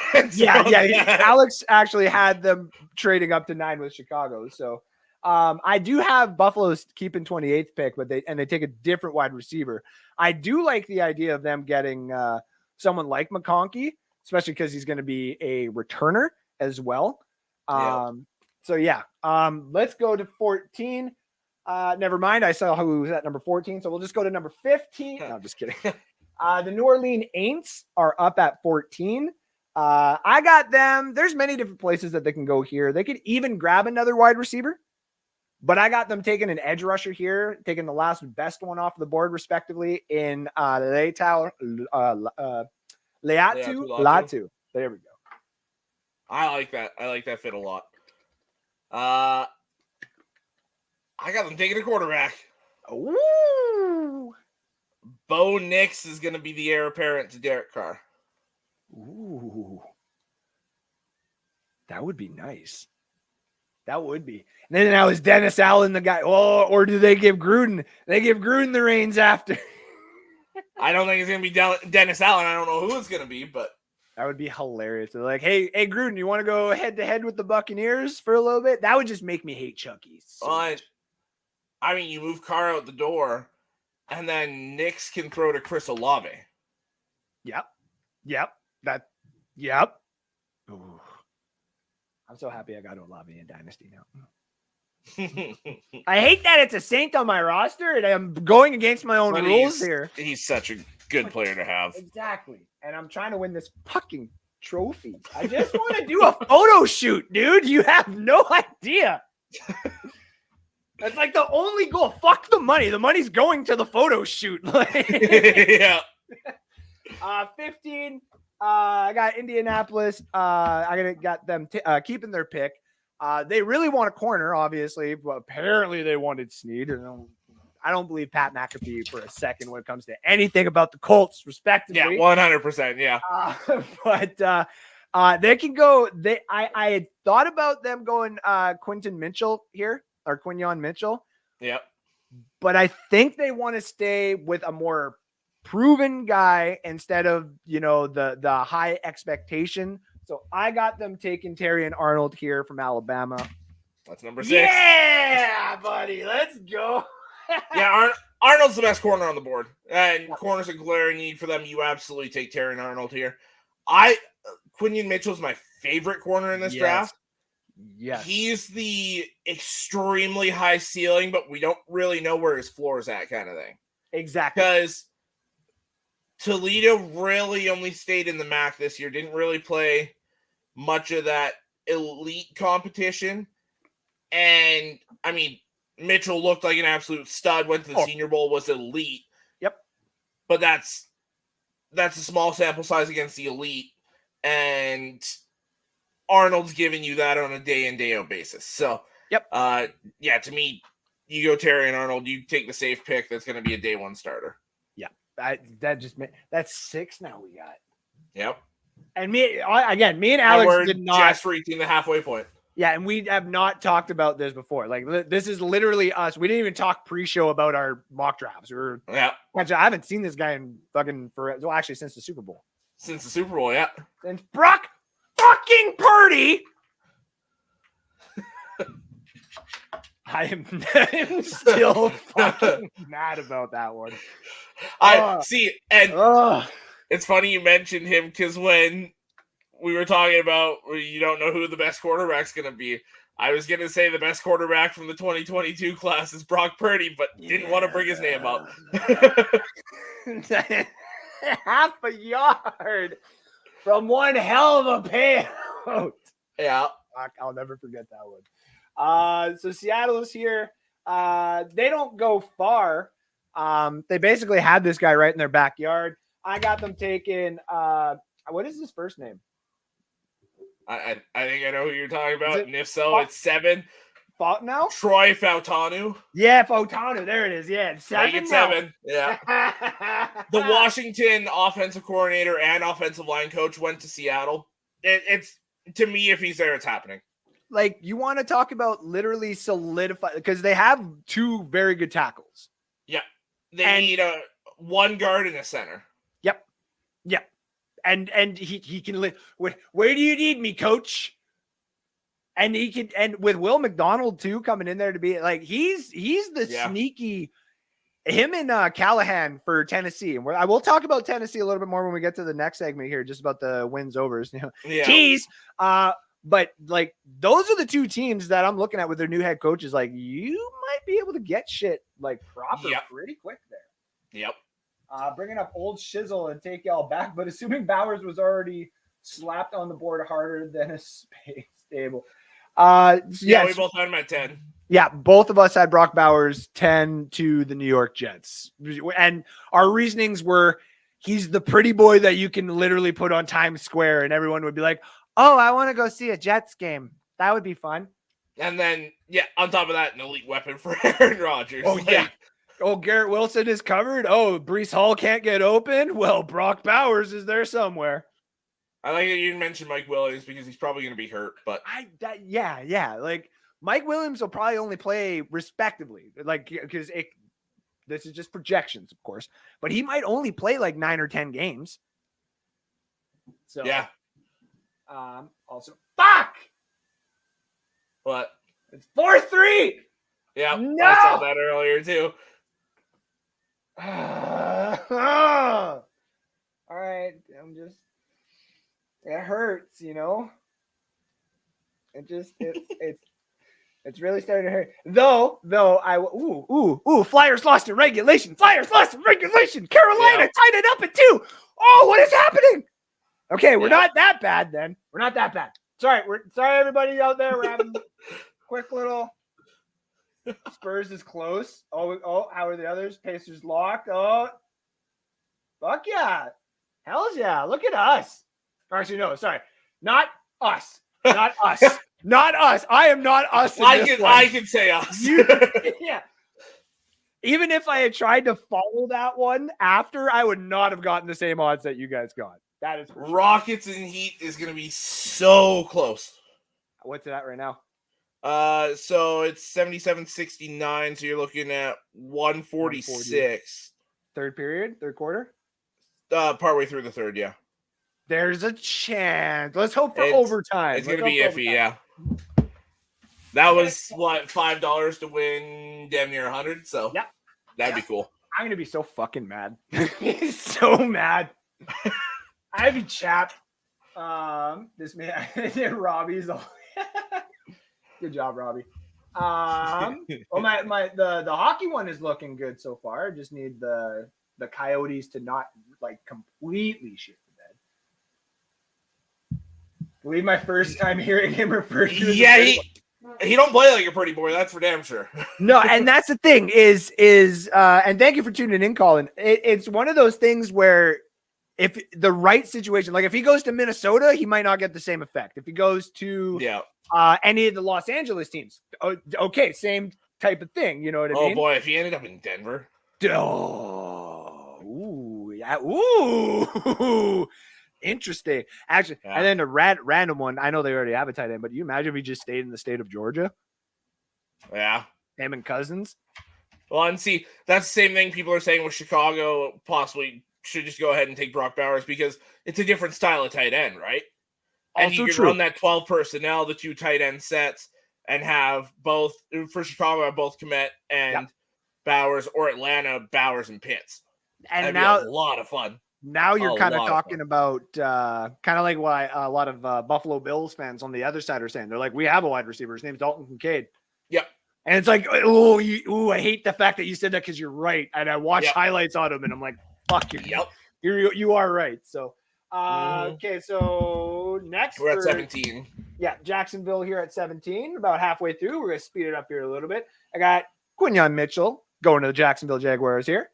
Alex actually had them trading up to 9 with Chicago, so. I do have Buffalo's keeping 28th pick, but they take a different wide receiver. I do like the idea of them getting someone like McConkey, especially because he's going to be a returner as well. So let's go to 14. Never mind. I saw who was at number 14. So we'll just go to number 15. No, I'm just kidding. The New Orleans Saints are up at 14. I got them. There's many different places that they can go here. They could even grab another wide receiver. But I got them taking an edge rusher here, taking the last best one off the board, respectively, in Latu. There we go. I like that. I like that fit a lot. I got them taking a quarterback. Ooh. Bo Nix is going to be the heir apparent to Derek Carr. Ooh. That would be nice. That would be. And then now is Dennis Allen the guy? Oh, or do they give Gruden? They give Gruden the reins after. I don't think it's going to be Dennis Allen. I don't know who it's going to be, but that would be hilarious. They're like, hey, Gruden, you want to go head to head with the Buccaneers for a little bit? That would just make me hate Chucky. I mean, you move Carr out the door, and then Nix can throw to Chris Olave. Yep. Ooh. I'm so happy I got Olave in Dynasty now. I hate that it's a Saint on my roster, and I'm going against my own rules here. He's such a good player to have. Exactly. And I'm trying to win this fucking trophy. I just want to do a photo shoot, dude. You have no idea. That's like the only goal. Fuck the money. The money's going to the photo shoot. Yeah. 15. I got Indianapolis. I got them keeping their pick. They really want a corner, obviously, but apparently they wanted Snead. I don't believe Pat McAfee for a second when it comes to anything about the Colts, respectively. Yeah, 100%. Yeah. But they can go. I had thought about them going Quinyon Mitchell here, or Quinyon Mitchell. Yep. But I think they want to stay with a more proven guy instead of, the high expectation. So I got them taking Terry and Arnold here from Alabama. That's number 6. Yeah, buddy. Let's go. Yeah, Arnold's the best corner on the board. And corner's a glaring need for them. You absolutely take Terry and Arnold here. Quinion Mitchell's my favorite corner in this draft. Yes. He's the extremely high ceiling, but we don't really know where his floor is at kind of thing. Exactly. Because Toledo really only stayed in the MAC this year, didn't really play much of that elite competition. And, I mean, Mitchell looked like an absolute stud, went to the Senior Bowl, was elite. Yep. But that's a small sample size against the elite. And Arnold's giving you that on a day-in, day-out basis. So, yep. To me, you go Terry and Arnold, you take the safe pick that's going to be a day one starter. Yeah. That's 6 now we got. Yep. And me and Alex did not just reaching the halfway point. Yeah, and we have not talked about this before. Like, this is literally us. We didn't even talk pre-show about our mock drafts. I haven't seen this guy in fucking forever. Well, actually, since the Super Bowl. Since the Super Bowl, yeah. Since Brock fucking Purdy. I am still fucking mad about that one. It's funny you mentioned him because when we were talking about you don't know who the best quarterback's going to be, I was going to say the best quarterback from the 2022 class is Brock Purdy, but didn't want to bring his name up. Half a yard from one hell of a payout. Yeah. I'll never forget that one. So Seattle is here. They don't go far. They basically had this guy right in their backyard. I got them taking, what is his first name? I think I know who you're talking about, and if so, it's 7. Now? Troy Fautanu. Yeah, Fautanu. There it is. Yeah, 7. 7. Yeah. The Washington offensive coordinator and offensive line coach went to Seattle. It's to me, if he's there, it's happening. Like, you want to talk about literally solidify, because they have 2 very good tackles. Yeah. They need one guard and a center. Yep. Yep. And he can live. Where do you need me, coach? And he can, and with Will McDonald too coming in there to be like, he's the sneaky, him and Callahan for Tennessee. And I will talk about Tennessee a little bit more when we get to the next segment here, just about the wins overs, tease. But like, those are the 2 teams that I'm looking at with their new head coaches. Like, you might be able to get shit like proper pretty quick there. Yep. Bringing up old shizzle and take y'all back, but assuming Bowers was already slapped on the board harder than a space stable. We both had him at 10. Yeah, both of us had Brock Bowers 10 to the New York Jets. And our reasonings were, he's the pretty boy that you can literally put on Times Square and everyone would be like, oh, I want to go see a Jets game. That would be fun. And then, on top of that, an elite weapon for Aaron Rodgers. Oh, yeah. Oh, Garrett Wilson is covered. Oh, Breece Hall can't get open. Well, Brock Bowers is there somewhere. I like that you didn't mention Mike Williams because he's probably going to be hurt. But like Mike Williams will probably only play respectively, like because this is just projections, of course. But he might only play like 9 or 10 games. So yeah. Also, fuck. What? It's 4-3. Yeah, no! I saw that earlier too. All right, it hurts, it's really starting to hurt. Though Flyers lost in regulation. Carolina tied it up at 2. Oh, what is happening? Okay, we're not that bad then. We're not that bad. Sorry, everybody out there. We're having a quick little. Spurs is close. Oh, how are the others? Pacers locked. Oh, fuck yeah. Hells yeah. Look at us. Actually, no, sorry. Not us. Not us. Not us. I am not us. I can say us. Yeah. Even if I had tried to follow that one after, I would not have gotten the same odds that you guys got. That is for sure. Rockets and Heat is going to be so close. What's it at right now? So it's 77-69, so you're looking at 146. Third period, third quarter. Partway through the third, yeah. There's a chance. Let's hope for overtime. It's gonna be iffy, yeah. That was what, $5 to win damn near 100. So yeah, that'd be cool. I'm gonna be so fucking mad. So mad. I'd be chapped. This man, Robbie's all good job, Robbie. Well, the hockey one is looking good so far. I just need the Coyotes to not like completely shit the bed. I believe my first time hearing him refer to he don't play like a pretty boy, that's for damn sure. No, and that's the thing is and thank you for tuning in, Colin. It's one of those things where if the right situation, like if he goes to Minnesota, he might not get the same effect. If he goes to any of the Los Angeles teams, okay, same type of thing. You know what I mean? Oh boy, if he ended up in Denver. Interesting. Actually, and then a random one. I know they already have a tight end, but you imagine if he just stayed in the state of Georgia? Yeah. Him and Cousins. Well, and see, that's the same thing people are saying with Chicago possibly should just go ahead and take Brock Bowers because it's a different style of tight end, right? And you can run that 12 personnel, the 2 tight end sets, and have both for Chicago, have both Kmet and Bowers, or Atlanta, Bowers and Pitts. And that'd now be a lot of fun. Now you're kind of talking about kind of like why a lot of Buffalo Bills fans on the other side are saying. They're like, we have a wide receiver. His name's Dalton Kincaid. Yep. And it's like, I hate the fact that you said that because you're right. And I watched highlights on him and I'm like, fuck you. Yep. You are right. So, okay. So next we're at 17. Yeah. Jacksonville here at 17, about halfway through. We're going to speed it up here a little bit. I got Quinyon Mitchell going to the Jacksonville Jaguars here.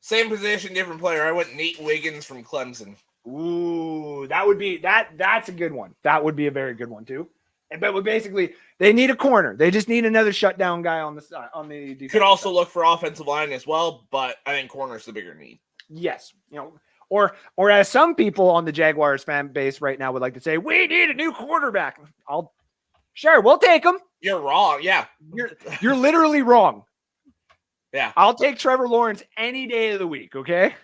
Same position, different player. I went Nate Wiggins from Clemson. Ooh, that would be that's a good one. That would be a very good one too. But basically, they need a corner. They just need another shutdown guy on the side. On the defense. Could also look for offensive line as well, but I think corner's the bigger need. Yes, or as some people on the Jaguars fan base right now would like to say, we need a new quarterback. Sure, we'll take him. You're wrong. Yeah, you're literally wrong. Yeah, I'll take Trevor Lawrence any day of the week. Okay.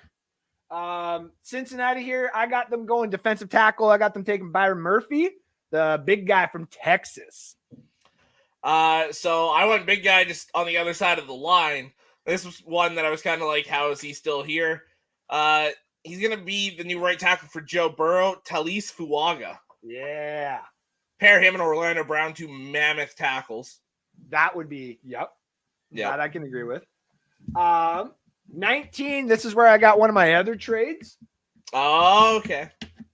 Cincinnati here, I got them going defensive tackle. I got them taking Byron Murphy, the big guy from Texas. So I went big guy just on the other side of the line. This was one that I was kind of like, how is he still here? He's going to be the new right tackle for Joe Burrow, Talise Fuaga. Yeah. Pair him and Orlando Brown, 2 mammoth tackles. That would be, yep. That I can agree with. 19, this is where I got one of my other trades. Oh, okay.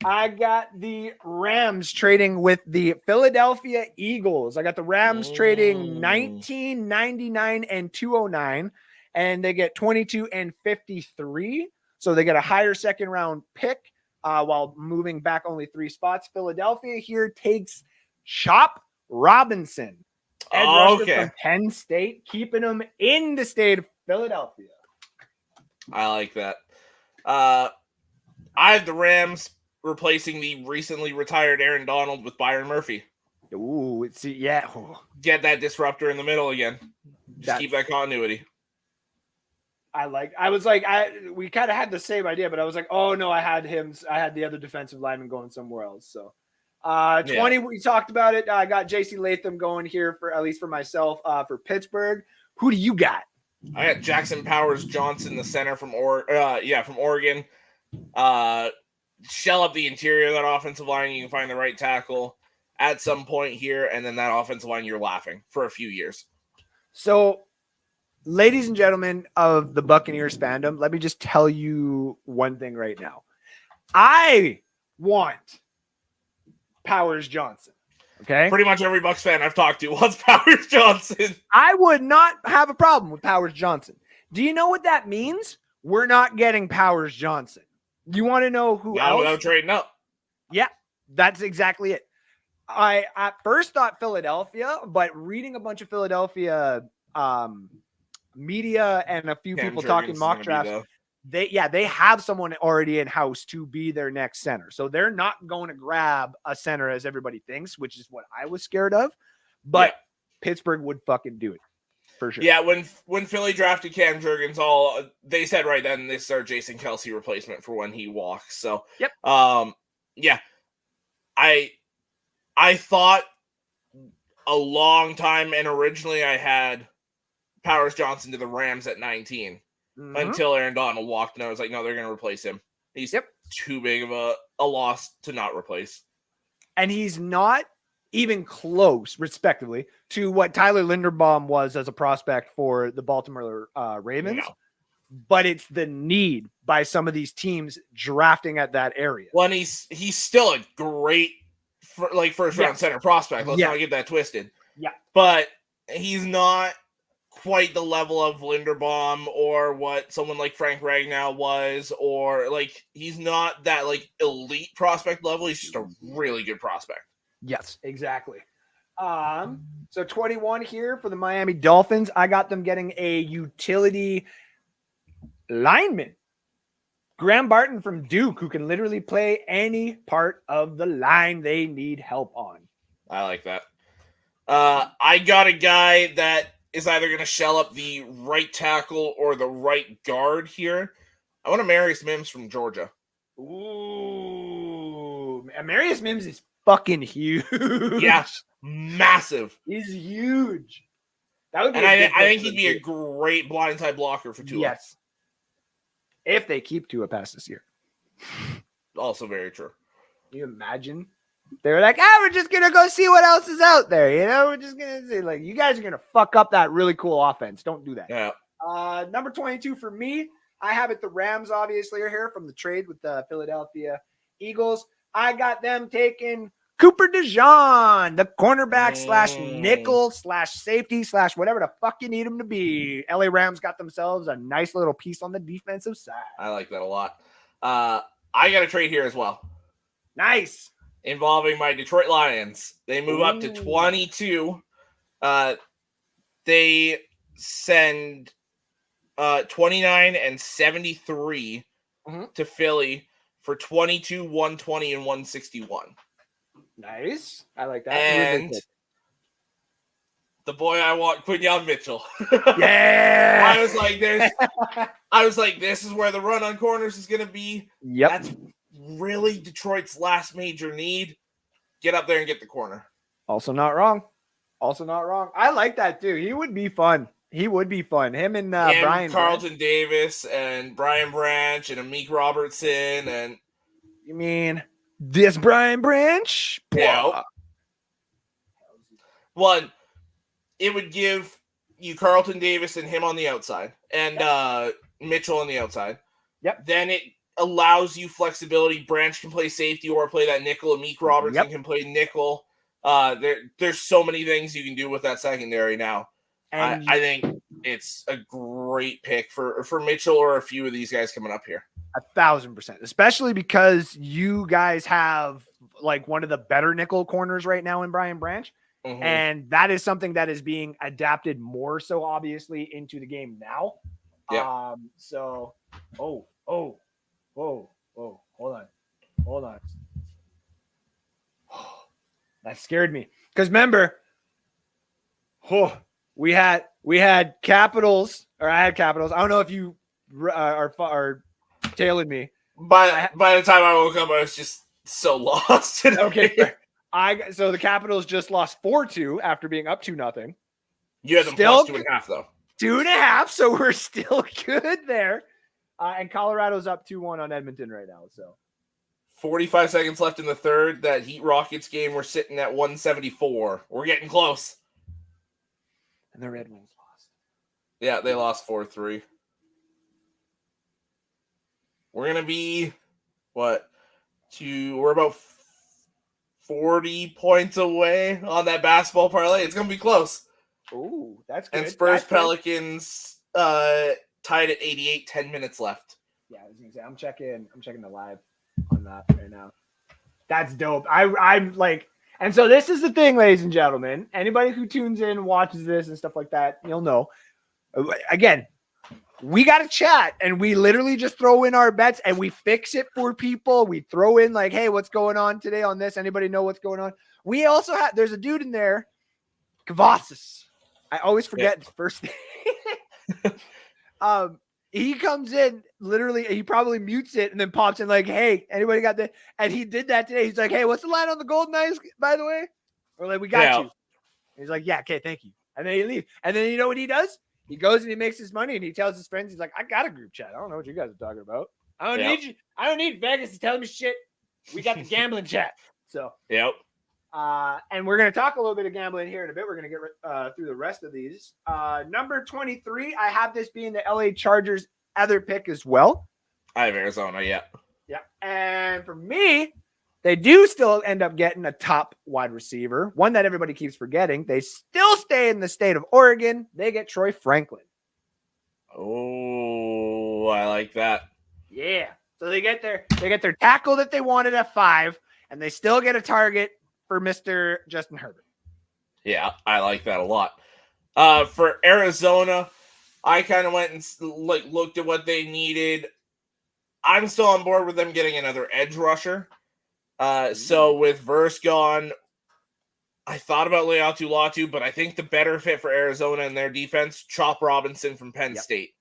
I got the Rams trading with the Philadelphia Eagles. I got the Rams trading 19, 99, and 209, and they get 22 and 53. So they get a higher second round pick while moving back only 3 spots. Philadelphia here takes Chop Robinson, edge rusher from Penn State, keeping him in the state of Philadelphia. I like that. I have the Rams replacing the recently retired Aaron Donald with Byron Murphy. Ooh, yeah. Get that disruptor in the middle again. Just keep that continuity. We kind of had the same idea, but I was like, oh no, I had the other defensive lineman going somewhere else. So 20, we talked about it. I got JC Latham going here for, at least for myself, for Pittsburgh. Who do you got? I got Jackson Powers Johnson, the center from Oregon. Shell up the interior of that offensive line. You can find the right tackle at some point here, and then that offensive line, you're laughing for a few years. So, ladies and gentlemen of the Buccaneers fandom, let me just tell you one thing right now. I want Powers Johnson. Okay. Pretty much every Bucs fan I've talked to wants Powers Johnson. I would not have a problem with Powers Johnson. Do you know what that means? We're not getting Powers Johnson. You want to know who else? Without trading up. Yeah, that's exactly it. I at first thought Philadelphia, but reading a bunch of Philadelphia media and a few people talking mock drafts, they have someone already in-house to be their next center. So they're not going to grab a center as everybody thinks, which is what I was scared of. But Pittsburgh would fucking do it. for sure. Yeah, when Philly drafted Cam Jurgens, they said right then this is our Jason Kelsey replacement for when he walks. So, yep. Yeah, I thought a long time, and originally I had Powers Johnson to the Rams at 19 until Aaron Donald walked, and I was like, no, they're going to replace him. He's too big of a loss to not replace. And he's not even close, respectively, to what Tyler Linderbaum was as a prospect for the Baltimore Ravens. No. But it's the need by some of these teams drafting at that area. Well, and he's still a great first round center prospect. Let's not get that twisted. Yeah. But he's not quite the level of Linderbaum or what someone like Frank Ragnow was, or he's not that elite prospect level. He's just a really good prospect. Yes, exactly. So 21 here for the Miami Dolphins. I got them getting a utility lineman, Graham Barton from Duke, who can literally play any part of the line they need help on. I like that. I got a guy that is either going to shell up the right tackle or the right guard here. I want Amarius Mims from Georgia. Ooh, Amarius Mims is fucking huge. Yeah, massive. He's huge. That would be I think he'd be a great blindside blocker for Tua. Yes. If they keep Tua past this year. Also very true. Can you imagine? They're like, we're just going to go see what else is out there. We're just going to see. You guys are going to fuck up that really cool offense. Don't do that. Yeah. Number 22 for me, I have it the Rams, obviously, are here from the trade with the Philadelphia Eagles. I got them taking Cooper DeJean, the cornerback slash nickel slash safety slash whatever the fuck you need him to be. LA Rams got themselves a nice little piece on the defensive side. I like that a lot. I got a trade here as well. Nice. Involving my Detroit Lions. They move up to 22. They send 29 and 73 to Philly for 22, 120, and 161. Nice. I like that. And the boy I want, Quinyon Mitchell. Yeah. I was like, this is where the run on corners is going to be. Yep. That's really Detroit's last major need. Get up there and get the corner. Also not wrong. I like that too. He would be fun. Him and Brian Carlton Branch. Davis and Brian Branch and Amik Robertson and you mean this Brian Branch? Yeah. One, it would give you Carlton Davis and him on the outside and Mitchell on the outside. Yep. Then it allows you flexibility. Branch can play safety or play that nickel. Amik Robertson can play nickel. There's so many things you can do with that secondary now. And I think it's a great pick for Mitchell or a few of these guys coming up here. 1,000%, especially because you guys have one of the better nickel corners right now in Brian Branch. Mm-hmm. And that is something that is being adapted more so obviously into the game now. Yeah. So, whoa, hold on. That scared me. Because remember, we had Capitals, or I had Capitals. I don't know if you are tailing me. By the time I woke up, I was just so lost. Okay. So the Capitals just lost 4-2 after being up 2-0. You had them plus 2.5 though. 2.5, so we're still good there. And Colorado's up 2-1 on Edmonton right now. So 45 seconds left in the third. That Heat Rockets game, we're sitting at 174. We're getting close. And the Red Wings lost. Yeah, they lost 4-3. We're going to be, we're about 40 points away on that basketball parlay. It's going to be close. Ooh, that's good. And Spurs Pelicans tied at 88, 10 minutes left. Yeah, I was going to say, I'm checking the live on that right now. That's dope. I'm like, and so this is the thing, ladies and gentlemen. Anybody who tunes in, watches this and stuff like that, you'll know. Again, we got to chat and we literally just throw in our bets and we fix it for people. We throw in hey, what's going on today on this? Anybody know what's going on? We also there's a dude in there, Kavassis. I always forget his first name. He comes in, literally, he probably mutes it and then pops in like, hey, anybody got that? And he did that today. He's like, hey, what's the line on the Golden Eyes, by the way? Or like, we got you. He's like, yeah, okay, thank you. And then he leaves. And then you know what he does? He goes and he makes his money and he tells his friends, he's like, I got a group chat. I don't know what you guys are talking about. I don't need you. I don't need Vegas to tell me shit. We got the gambling chat. So, and we're going to talk a little bit of gambling here in a bit. We're going to get through the rest of these. Number 23, I have this being the LA Chargers' other pick as well. I have Arizona, yeah. And for me, they do still end up getting a top wide receiver, one that everybody keeps forgetting. They still stay in the state of Oregon. They get Troy Franklin. Oh, I like that. Yeah. So they get their tackle that they wanted at 5, and they still get a target for Mr. Justin Herbert. Yeah, I like that a lot. For Arizona, I kind of went and looked at what they needed. I'm still on board with them getting another edge rusher. So with Verse gone, I thought about Leatu Latu, but I think the better fit for Arizona and their defense, Chop Robinson from Penn State.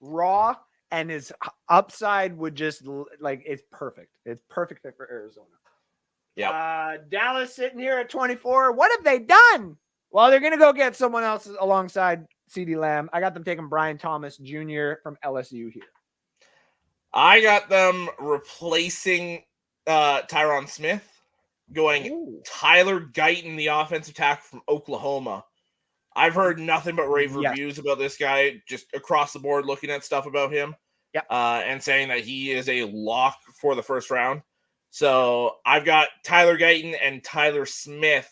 Raw, and his upside would just it's perfect. It's perfect fit for Arizona. Dallas sitting here at 24. What have they done? Well, they're going to go get someone else alongside CeeDee Lamb. I got them taking Brian Thomas Jr. from LSU here. I got them replacing Tyron Smith, going Tyler Guyton, the offensive tackle from Oklahoma. I've heard nothing but rave reviews about this guy, just across the board, looking at stuff about him, and saying that he is a lock for the first round. So I've got Tyler Guyton and Tyler Smith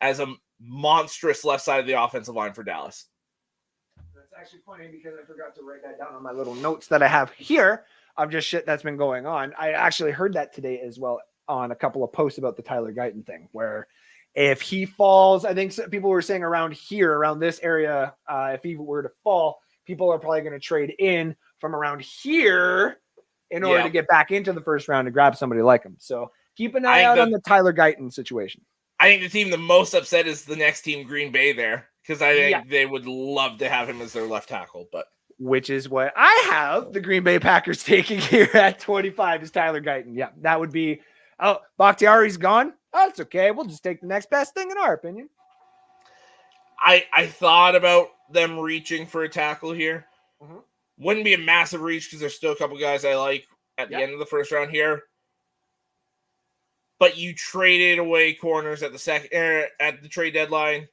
as a monstrous left side of the offensive line for Dallas. That's actually funny because I forgot to write that down on my little notes that I have here of just shit that's been going on. I actually heard that today as well on a couple of posts about the Tyler Guyton thing, where if he falls, I think people were saying around this area, if he were to fall, people are probably going to trade in from around here in order to get back into the first round to grab somebody like him. So keep an eye out on the Tyler Guyton situation. I think the team the most upset is the next team, Green Bay, there, because I think they would love to have him as their left tackle, but which is what I have the Green Bay Packers taking here at 25 is Tyler Guyton. Yeah, that would be. Oh, Bakhtiari's gone. Oh, that's okay. We'll just take the next best thing in our opinion. I thought about them reaching for a tackle here. Wouldn't be a massive reach because there's still a couple guys I like at the end of the first round here. But you traded away corners at the trade deadline.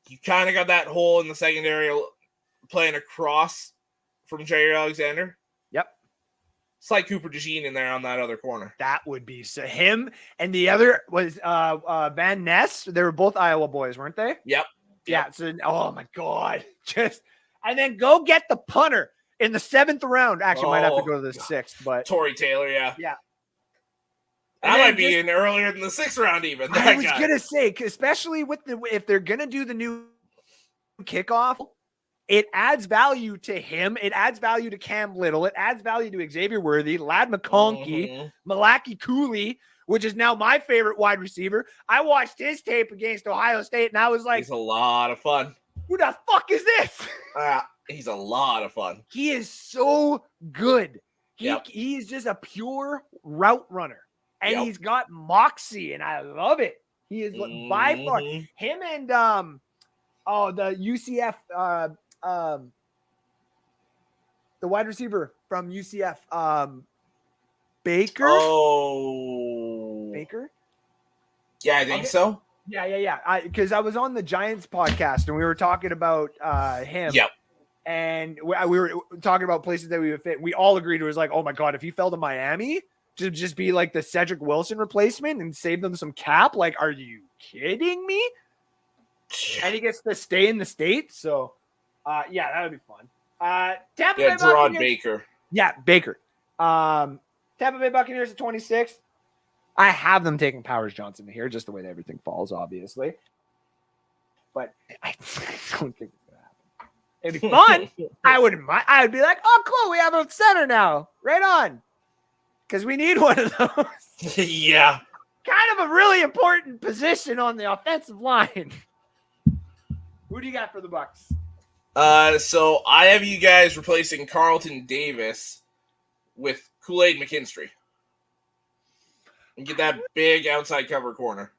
You kind of got that hole in the secondary playing across from Jair Alexander. It's like Cooper DeJean in there on that other corner. That would be so him, and the other was Van Ness. They were both Iowa boys, weren't they? Yep. Yeah. So, oh my God, and then go get the punter in the 7th round. Actually, might have to go to the 6th, but Tory Taylor, yeah. That might be in earlier than the 6th round, even. I was gonna say, especially with if they're gonna do the new kickoff. It adds value to him. It adds value to Cam Little. It adds value to Xavier Worthy, Ladd McConkey, Malaki Cooley, which is now my favorite wide receiver. I watched his tape against Ohio State, and I was like, he's a lot of fun. Who the fuck is this? He's a lot of fun. He is so good. He's just a pure route runner, and he's got moxie, and I love it. He is by far him and the UCF the wide receiver from UCF, Baker. Baker. Yeah, I think so. Yeah. Because I was on the Giants podcast and we were talking about him. Yep. And we were talking about places that we would fit. We all agreed it was like, oh my God, if he fell to Miami to just be like the Cedric Wilson replacement and save them some cap, like, are you kidding me? And he gets to stay in the States, so. That would be fun. Tampa Bay Gerard Baker. Yeah, Baker. Tampa Bay Buccaneers at 26. I have them taking Powers Johnson here, just the way that everything falls, obviously. But I don't think it's gonna happen. It'd be fun. I would be like, oh, cool, we have a center now. Right on. Because we need one of those. Yeah. Kind of a really important position on the offensive line. Who do you got for the Bucks? So I have you guys replacing Carlton Davis with Kool-Aid McKinstry. And get that big outside cover corner.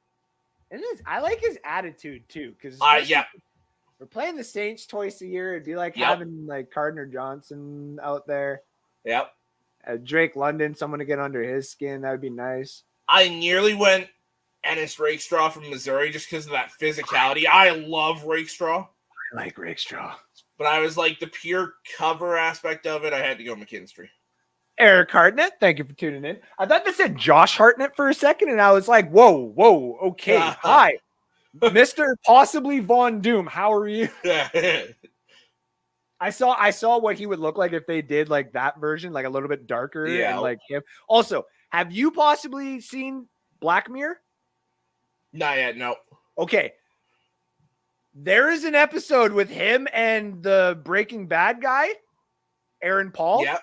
It is. I like his attitude too, because we're playing the Saints twice a year. It'd be like having like Gardner Johnson out there. Yep. Drake London, someone to get under his skin. That would be nice. I nearly went Ennis Rakestraw from Missouri just because of that physicality. I love Rakestraw. I like Rakestraw. But I was like, the pure cover aspect of it, I had to go McKinstry. Eric Hartnett, thank you for tuning in. I thought they said Josh Hartnett for a second, and I was like, whoa, okay, hi. Mr. Possibly Von Doom, how are you? I saw what he would look like if they did like that version, like a little bit darker and like him. Also, have you possibly seen Black Mirror? Not yet, no. Okay. There is an episode with him and the Breaking Bad guy, Aaron Paul. Yep.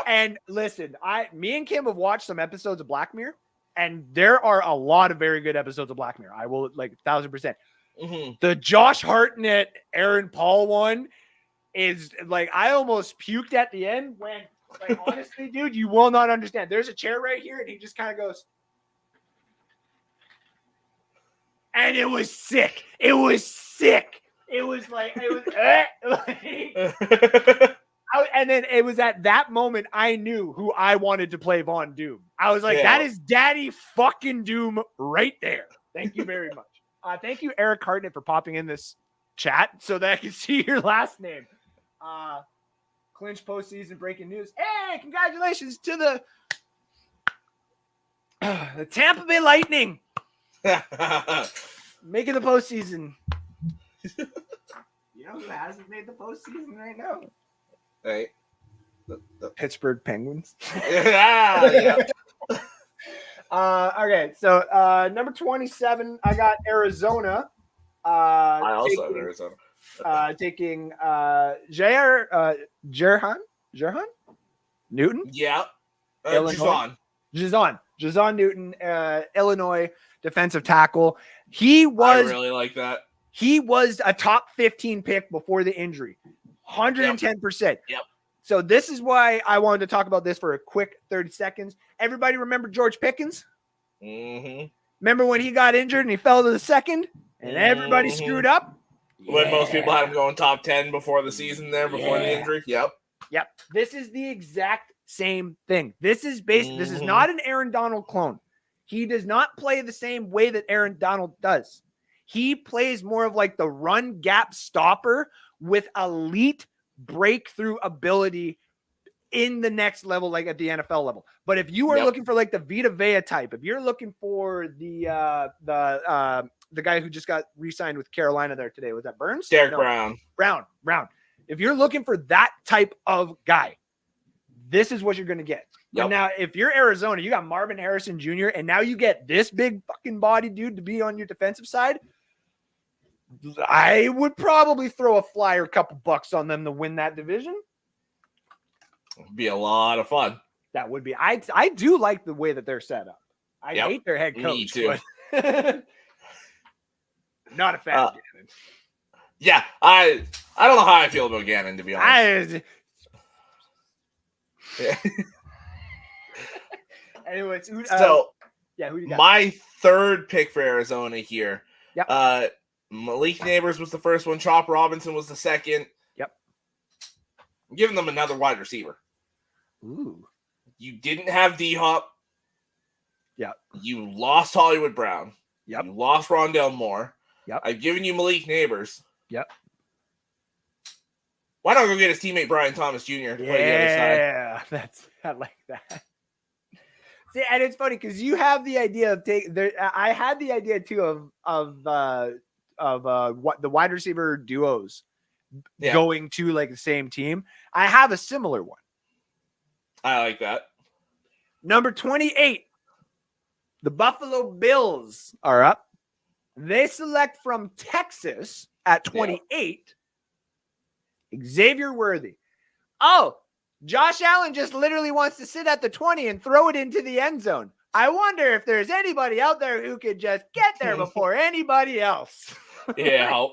And listen, me and Kim have watched some episodes of Black Mirror, and there are a lot of very good episodes of Black Mirror. I will 1,000%. Mm-hmm. The Josh Hartnett, Aaron Paul one is like, I almost puked at the end when, like, honestly, dude, you will not understand. There's a chair right here, and he just kind of goes. And it was sick. It was sick. It was like, and then it was at that moment I knew who I wanted to play Von Doom. I was like, that is Daddy fucking Doom right there. Thank you very much. Thank you, Eric Hartnett, for popping in this chat so that I can see your last name. Clinch postseason breaking news. Hey, congratulations to the Tampa Bay Lightning making the postseason. You know who hasn't made the postseason right now? Right. The Pittsburgh Penguins. Yeah. Okay, so number 27, I got Arizona. I also have Arizona. Taking Jerhan Newton. Yeah. Jazon Newton, Illinois defensive tackle. I really like that. He was a top 15 pick before the injury. 110%. Yep. So this is why I wanted to talk about this for a quick 30 seconds. Everybody remember George Pickens? Mm-hmm. Remember when he got injured and he fell to the second and everybody screwed up? When most people had him going top 10 before the season before the injury. Yep. This is the exact same thing. This is this is not an Aaron Donald clone. He does not play the same way that Aaron Donald does. He plays more of like the run gap stopper with elite breakthrough ability in the next level, like at the NFL level. But if you are looking for like the Vita Vea type, if you're looking for the guy who just got re-signed with Carolina there today, was that Burns? Derek Brown. Brown. If you're looking for that type of guy, this is what you're going to get. But now, if you're Arizona, you got Marvin Harrison Jr., and now you get this big fucking body dude to be on your defensive side. I would probably throw a flyer, a couple bucks on them to win that division. It'd be a lot of fun. That would be. I do like the way that they're set up. I hate their head coach. Me too. But not a fan of Gannon. Yeah, I don't know how I feel about Gannon, to be honest. Anyways, who do you got? My third pick for Arizona here. Yep. Malik Neighbors was the first one. Chop Robinson was the second. Yep. I'm giving them another wide receiver. Ooh. You didn't have D-Hop. Yep. You lost Hollywood Brown. Yep. You lost Rondell Moore. Yep. I've given you Malik Neighbors. Yep. Why not go get his teammate Brian Thomas Jr. to play the other side? Yeah, I like that. See, and it's funny because you have the idea of I had the idea too of what the wide receiver duos going to like the same team. I have a similar one. I like that. Number 28, the Buffalo Bills are up. They select from Texas at 28, Xavier Worthy. Oh, Josh Allen just literally wants to sit at the 20 and throw it into the end zone. I wonder if there's anybody out there who could just get there before anybody else. Yeah.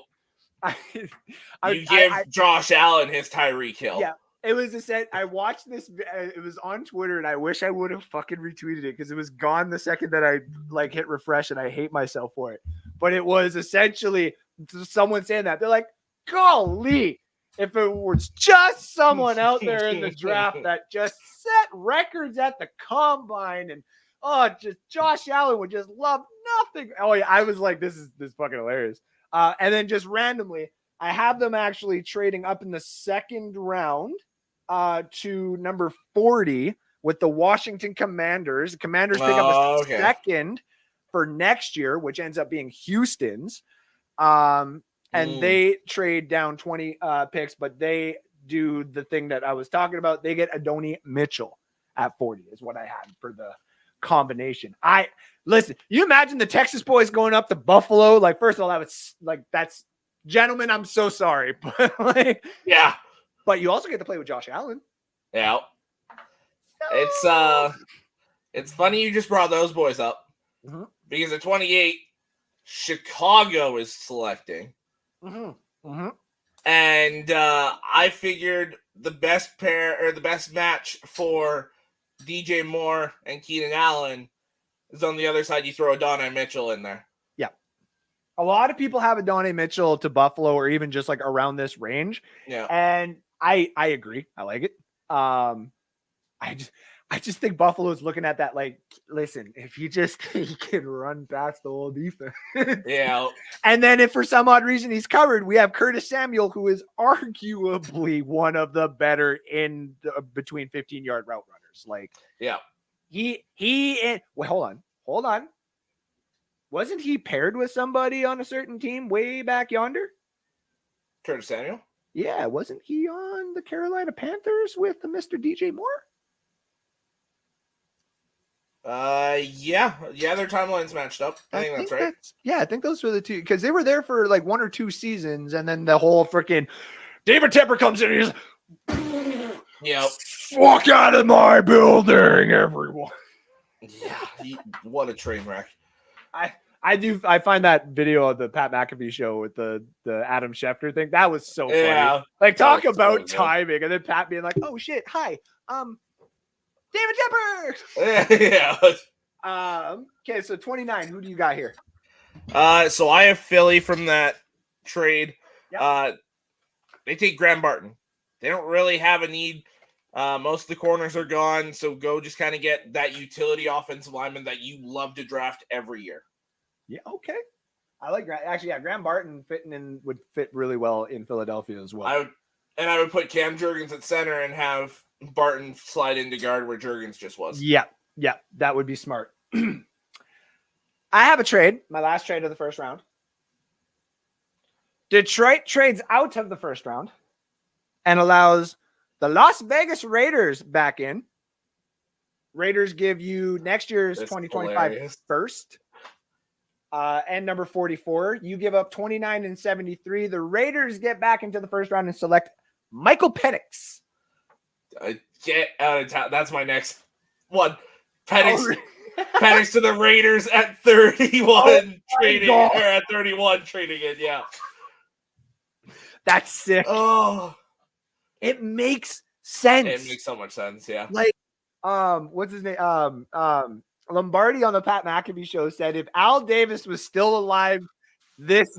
You give Josh Allen his Tyreek Hill. Yeah, it was a set. I watched this. It was on Twitter, and I wish I would have fucking retweeted it because it was gone the second that I like hit refresh, and I hate myself for it. But it was essentially someone saying that. They're like, golly, if it was just someone out there in the draft that just set records at the combine and just Josh Allen would just love nothing. Oh yeah, I was like, this is fucking hilarious. And then just randomly, I have them actually trading up in the second round to number 40 with the Washington Commanders. The Commanders pick up a second for next year, which ends up being Houston's. And they trade down 20 picks, but they do the thing that I was talking about. They get Adonai Mitchell at 40 is what I had for the combination. Listen, you imagine the Texas boys going up to Buffalo. Like, first of all, that was like, that's gentlemen, I'm so sorry. But like, yeah. But you also get to play with Josh Allen. Yeah. It's funny you just brought those boys up because at 28, Chicago is selecting. And I figured the best pair or the best match for DJ Moore and Keenan Allen is on the other side. You throw Adonai Mitchell in there. Yeah. A lot of people have Adonai Mitchell to Buffalo or even just like around this range. Yeah. And I agree. I like it. I just think Buffalo's looking at that like, listen, if he can run past the whole defense. Yeah. And then if for some odd reason he's covered, we have Curtis Samuel, who is arguably one of the better in between 15-yard route runners. Like, yeah. Wait, hold on. Wasn't he paired with somebody on a certain team way back yonder? Curtis Samuel? Yeah, wasn't he on the Carolina Panthers with Mr. DJ Moore? Yeah, their timelines matched up. I think that's right. I think those were the two because they were there for like 1 or 2 seasons, and then the whole freaking David Tepper comes in and he's fuck out of my building, everyone. Yeah, what a train wreck. I find that video of the Pat McAfee show with the Adam Schefter thing, that was so funny. Like, talk about timing, and then Pat being like, "Oh shit, hi, David Tepper." Yeah. Okay, so 29. Who do you got here? So I have Philly from that trade. Yep. They take Graham Barton. They don't really have a need. Most of the corners are gone, so go just kind of get that utility offensive lineman that you love to draft every year. Yeah, okay. I like Graham Barton would fit really well in Philadelphia as well. I would put Cam Jurgens at center and have Barton slide into guard where Jurgens just was. Yeah, that would be smart. I have a trade, my last trade of the first round. Detroit trades out of the first round and allows the Las Vegas Raiders back in. Raiders give you next year's 2025 first. And number 44, you give up 29 and 73. The Raiders get back into the first round and select Michael Penix. Get out of town. That's my next one. Penix to the Raiders at 31 trading or at 31 trading it. Yeah. That's sick. Oh, it makes sense. It makes so much sense. Yeah. Like, what's his name? Lombardi on the Pat McAfee show said if Al Davis was still alive this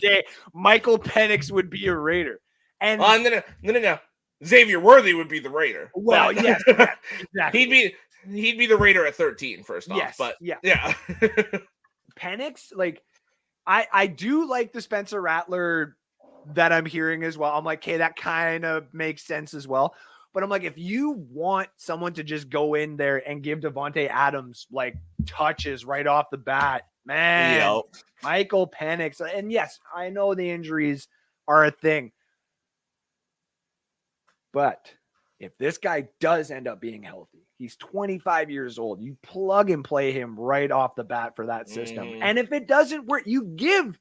day, Michael Penix would be a Raider. And no. Xavier Worthy would be the Raider. Well, yes, exactly. He'd be the Raider at 13 first off. Yes, but yeah. Penix, like I do like the Spencer Rattler that I'm hearing as well. I'm like, okay, that kind of makes sense as well. But I'm like, if you want someone to just go in there and give Devontae Adams like touches right off the bat, man, Michael Penix. And yes, I know the injuries are a thing. But if this guy does end up being healthy, he's 25 years old. You plug and play him right off the bat for that system. And if it doesn't work, you give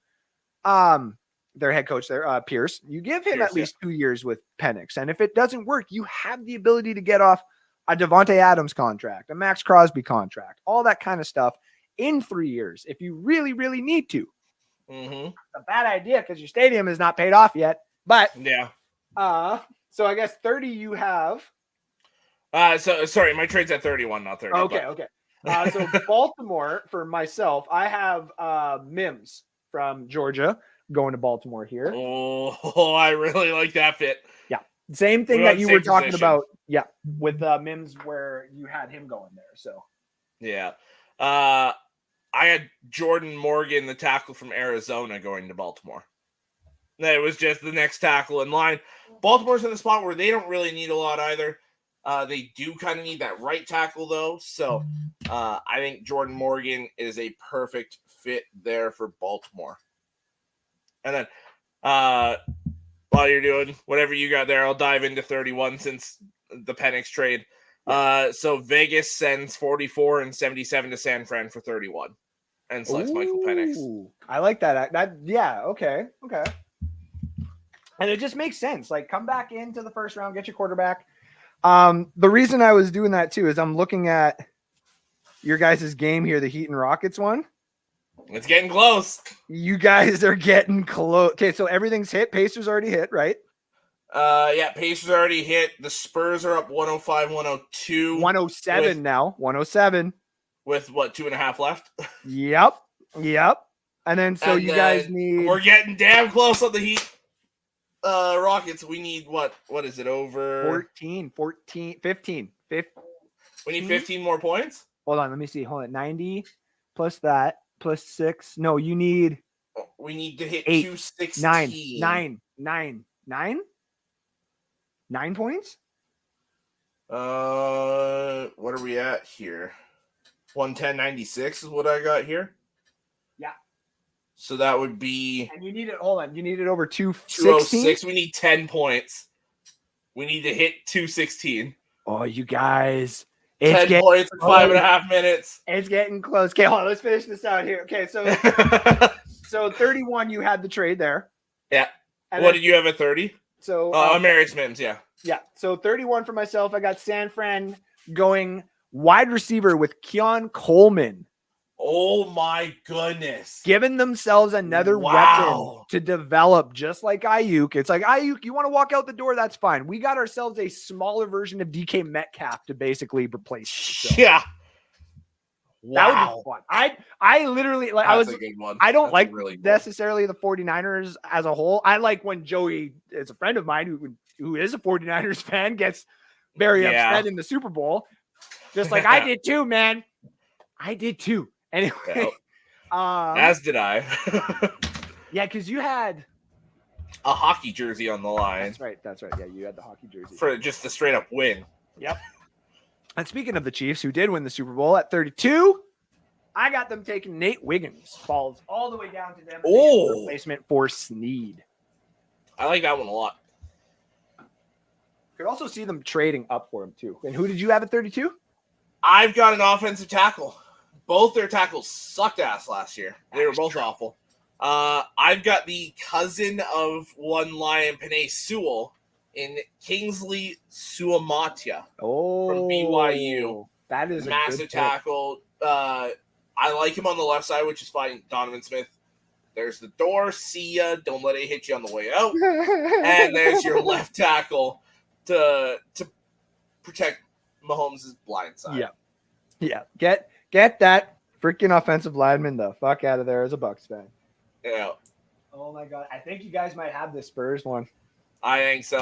their head coach there, Pierce, you give him at least 2 years with Penix. And if it doesn't work, you have the ability to get off a Devontae Adams contract, a Max Crosby contract, all that kind of stuff in 3 years if you really, really need to. Mm-hmm. A bad idea because your stadium is not paid off yet. But Yeah. so I guess 30 you have. So sorry, my trade's at 31, not 30. Okay, okay. So Baltimore for myself, I have Mims from Georgia going to Baltimore here. Oh, I really like that fit. Yeah. Same thing We're that on you same were talking position. about. Yeah. With Mims where you had him going there. So Yeah. I had Jordan Morgan, the tackle from Arizona, going to Baltimore. It was just the next tackle in line. Baltimore's in the spot where they don't really need a lot either. They do kind of need that right tackle, though. So I think Jordan Morgan is a perfect fit there for Baltimore. And then while you're doing whatever you got there, I'll dive into 31 since the Penix trade. So Vegas sends 44 and 77 to San Fran for 31 and selects Michael Penix. I like that. Yeah, okay. And it just makes sense. Like, come back into the first round, get your quarterback. The reason I was doing that too is I'm looking at your guys' game here, the Heat and Rockets one. It's getting close. You guys are getting close. Okay, so everything's hit. Pacers already hit, right? Yeah, Pacers already hit. The Spurs are up 105, 102. 107 now. 107. With what, 2.5 left? Yep. And then you guys need. We're getting damn close on the Heat. Rockets, we need what is it, over 15. We need 15 more points. Hold on, let me see. Hold on. 90 plus that plus 6. No, you need. We need to hit 8, 216. 9 points. What are we at here? 110.96 is what I got here. Yeah. So that would be. And you need it. Hold on. You need it over 206. We need 10 points. We need to hit 216. Oh, you guys. 10 points in 5.5 minutes. It's getting close. Okay, hold on. Let's finish this out here. Okay, so so 31, you had the trade there. Yeah. And what did you have at 30? So Maris Mims, yeah. Yeah. So 31 for myself. I got San Fran going wide receiver with Keon Coleman. Oh my goodness. Giving themselves another weapon to develop, just like Ayuk. It's like, Ayuk, you want to walk out the door? That's fine. We got ourselves a smaller version of DK Metcalf to basically replace. So. Yeah. That would be fun. I literally like. That's a good one. I don't That's like really necessarily the 49ers as a whole. I like when Joey is a friend of mine who is a 49ers fan, gets very upset in the Super Bowl. Just like I did too, man. I did too. Anyway. As did I. Yeah, because you had a hockey jersey on the line. That's right. Yeah, you had the hockey jersey. For just a straight up win. Yep. And speaking of the Chiefs, who did win the Super Bowl at 32, I got them taking Nate Wiggins. Falls all the way down to them. Replacement for Snead. I like that one a lot. Could also see them trading up for him too. And who did you have at 32? I've got an offensive tackle. Both their tackles sucked ass last year. They were both awful. I've got the cousin of one Lion, Penei Sewell, in Kingsley Suamatia from BYU. That is a massive tackle. I like him on the left side, which is fine. Donovan Smith. There's the door. See ya. Don't let it hit you on the way out. And there's your left tackle to protect Mahomes' blind side. Yeah. Get that freaking offensive lineman the fuck out of there as a Bucs fan. Yeah. Oh my god. I think you guys might have the Spurs one. I think so.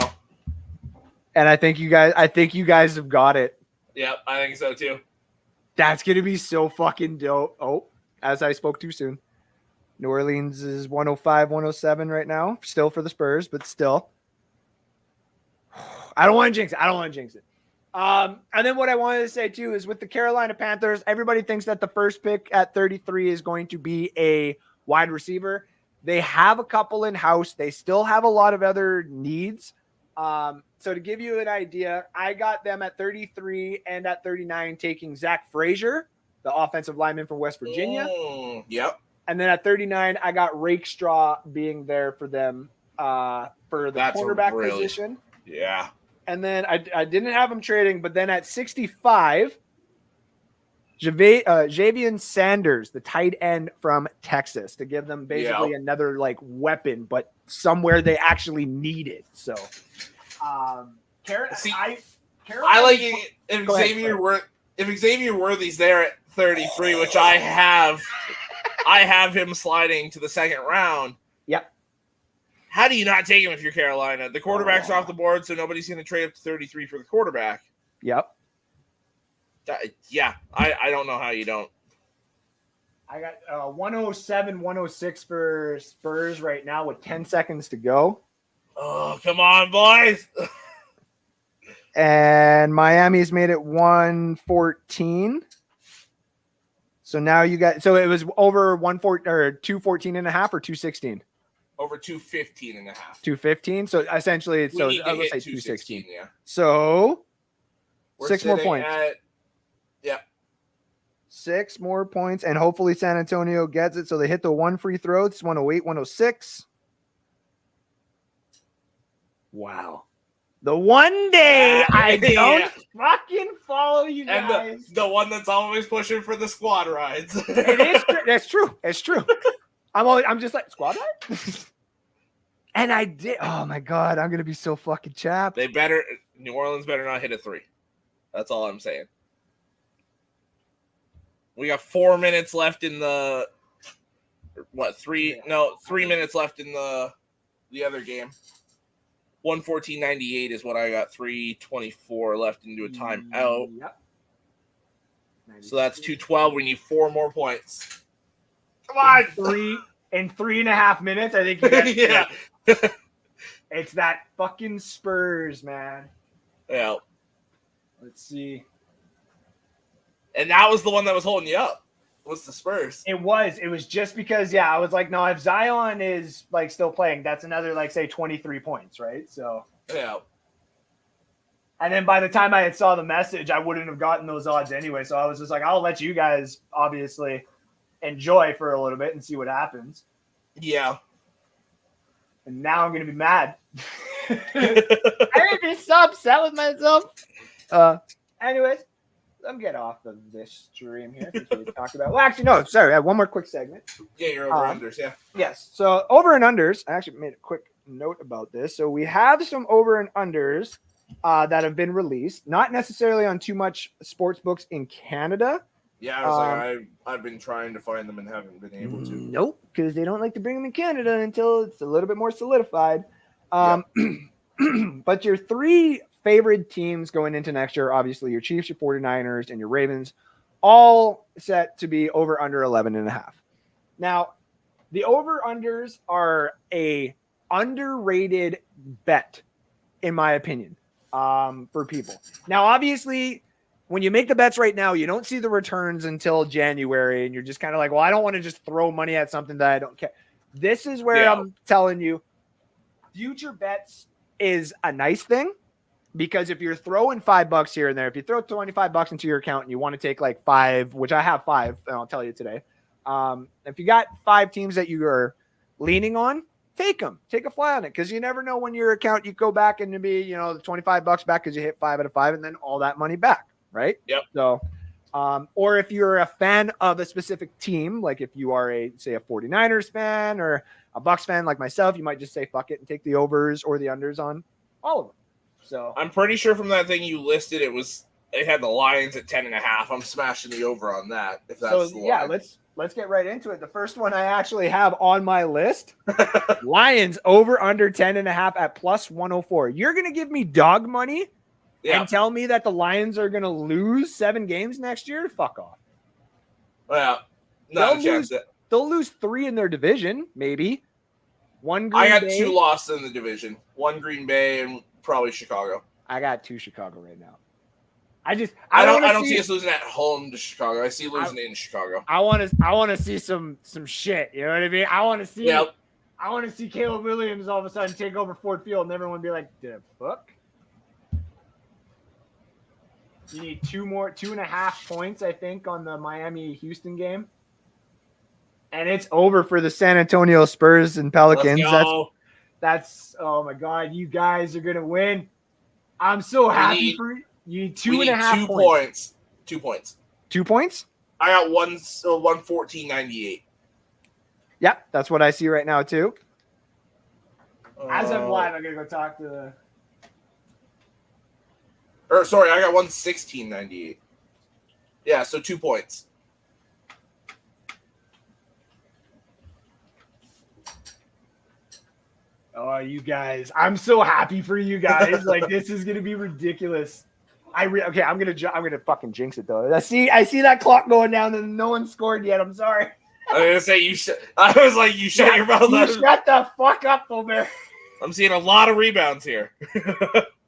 And I think you guys have got it. Yep, I think so too. That's gonna be so fucking dope. Oh, as I spoke too soon. New Orleans is 105, 107 right now. Still for the Spurs, but still. I don't want to jinx it. And then what I wanted to say too is with the Carolina Panthers, everybody thinks that the first pick at 33 is going to be a wide receiver. They have a couple in-house. They still have a lot of other needs. So to give you an idea, I got them at 33 and at 39 taking Zach Frazier, the offensive lineman from West Virginia. Yep. And then at 39, I got Rakestraw being there for them for the quarterback position. Yeah. And then I didn't have him trading, but then at 65, Javian Sanders, the tight end from Texas, to give them basically another like weapon, but somewhere they actually need it. So, I like it if Xavier Worthy's there at 33, which I have him sliding to the second round. Yep. How do you not take him if you're Carolina? The quarterback's off the board, so nobody's going to trade up to 33 for the quarterback. Yep. I don't know how you don't. I got 107, 106 for Spurs right now with 10 seconds to go. Oh, come on, boys. And Miami's made it 114. So now you got, so it was over 214 and a half or 216? Over 215 and a half. 215. So essentially, I would say 216. Yeah. So We're 6 more points. 6 more points, and hopefully San Antonio gets it. So they hit the 1 free throw. It's 108, 106. Wow. The one day I don't fucking follow you guys. And the one that's always pushing for the squad rides. It is true. That's true. It's true. I'm just like, squad ride? And I did. Oh my God. I'm going to be so fucking chapped. New Orleans better not hit a 3. That's all I'm saying. We got 4 minutes left in the 3 minutes left in the other game. 114.98 is what I got. 3:24 left into a timeout. Yep. So that's 2:12. We need 4 more points. Come on, 3.5 minutes. I think. Yeah. It's that fucking Spurs, man. Yeah. Let's see. And that was the one that was holding you up. Was the Spurs? It was just because, I was like, no, if Zion is like still playing, that's another like say 23 points, right? So yeah. And then by the time I had saw the message, I wouldn't have gotten those odds anyway. So I was just like, I'll let you guys obviously enjoy for a little bit and see what happens. Yeah. And now I'm gonna be mad. I'm gonna be so upset with myself. Anyways. Let me get off of this stream here. Talk about. Well, actually, no. Sorry, I have one more quick segment. Yeah, your over-unders, yeah. Yes. So over and unders. I actually made a quick note about this. So we have some over and unders that have been released. Not necessarily on too much sports books in Canada. Yeah, I was I've been trying to find them and haven't been able to. Nope, because they don't like to bring them in Canada until it's a little bit more solidified. But your 3 favorite teams going into next year, obviously your Chiefs, your 49ers, and your Ravens, all set to be over under 11.5. Now, the over-unders are a underrated bet, in my opinion, for people. Now, obviously, when you make the bets right now, you don't see the returns until January, and you're just kind of like, well, I don't want to just throw money at something that I don't care. This is where I'm telling you, future bets is a nice thing. Because if you're throwing $5 here and there, if you throw $25 into your account and you want to take like 5, which I have 5, and I'll tell you today. If you got 5 teams that you are leaning on, take them. Take a fly on it, because you never know when your account you go back and to be the $25 back because you hit 5 out of 5 and then all that money back, right? Yep. So, or if you're a fan of a specific team, like if you are a 49ers fan or a Bucs fan like myself, you might just say fuck it and take the overs or the unders on all of them. So I'm pretty sure from that thing you listed, it had the Lions at 10.5. I'm smashing the over on that. If that's the line. let's get right into it. The first one I actually have on my list, Lions over under 10.5 at plus 104. You're gonna give me dog money and tell me that the Lions are gonna lose 7 games next year? Fuck off. Well, not a chance. They'll lose 3 in their division, maybe. One. I got 2 losses in the division. 1 Green Bay and probably Chicago. I got 2 Chicago right now. I don't see us losing at home to Chicago. I see losing in Chicago. I want to see some shit. You know what I mean? I want to see. Yep. I want to see Caleb Williams all of a sudden take over Ford Field and everyone be like, "The fuck." You need 2.5 points, I think, on the Miami-Houston game, and it's over for the San Antonio Spurs and Pelicans. That's oh my God, you guys are gonna win. I'm so happy for you. You need 2.5 points. 2 points. 2 points? I got 114.98. Yep, that's what I see right now too. As I'm live, I'm gonna go talk to the. Or sorry, I got 116.98. Yeah, so 2 points. Oh, you guys! I'm so happy for you guys. Like this is gonna be ridiculous. Okay. I'm gonna fucking jinx it though. I see that clock going down and no one scored yet. I'm sorry. I was gonna say you. I was like, you shut your mouth. You shut the fuck up, Omer. I'm seeing a lot of rebounds here.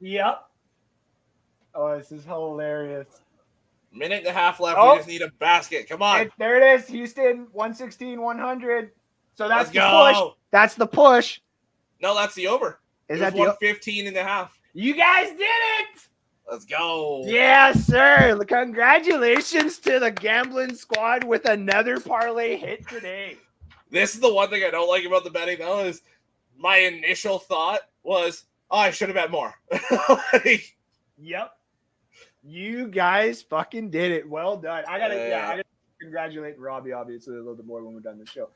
Yep. Oh, this is hilarious. Minute and a half left. Oh. We just need a basket. Come on. There it is. Houston 116-100. So that's Let's the go. push. That's the push. No, that's the over. Is it that was the 115 and a half? You guys did it. Let's go. Yes, sir. Congratulations to the gambling squad with another parlay hit today. This is the one thing I don't like about the betting, though, is my initial thought was, oh, I should have bet more. Like, yep. You guys fucking did it. Well done. I gotta congratulate Robbie, obviously, a little bit more when we're done the show.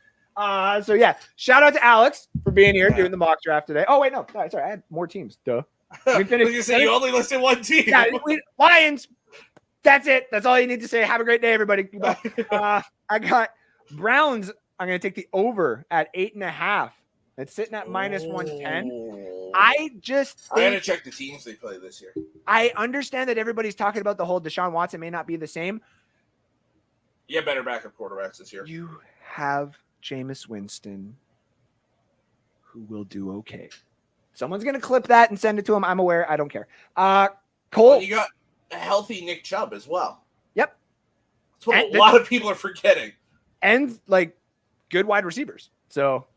So yeah, shout out to Alex for being here doing the mock draft today. Oh wait, no, sorry, I had more teams. Duh. We finished. You only listed one team. Yeah, Lions. That's it. That's all you need to say. Have a great day, everybody. I got Browns. I'm gonna take the over at 8.5. It's sitting at -110. I gotta check the teams they play this year. I understand that everybody's talking about the whole Deshaun Watson may not be the same. Yeah, better backup quarterbacks this year. You have Jameis Winston, who will do okay. Someone's going to clip that and send it to him. I'm aware. I don't care. Colts. You got a healthy Nick Chubb as well. Yep. That's what a lot of people are forgetting. And, like, good wide receivers. So,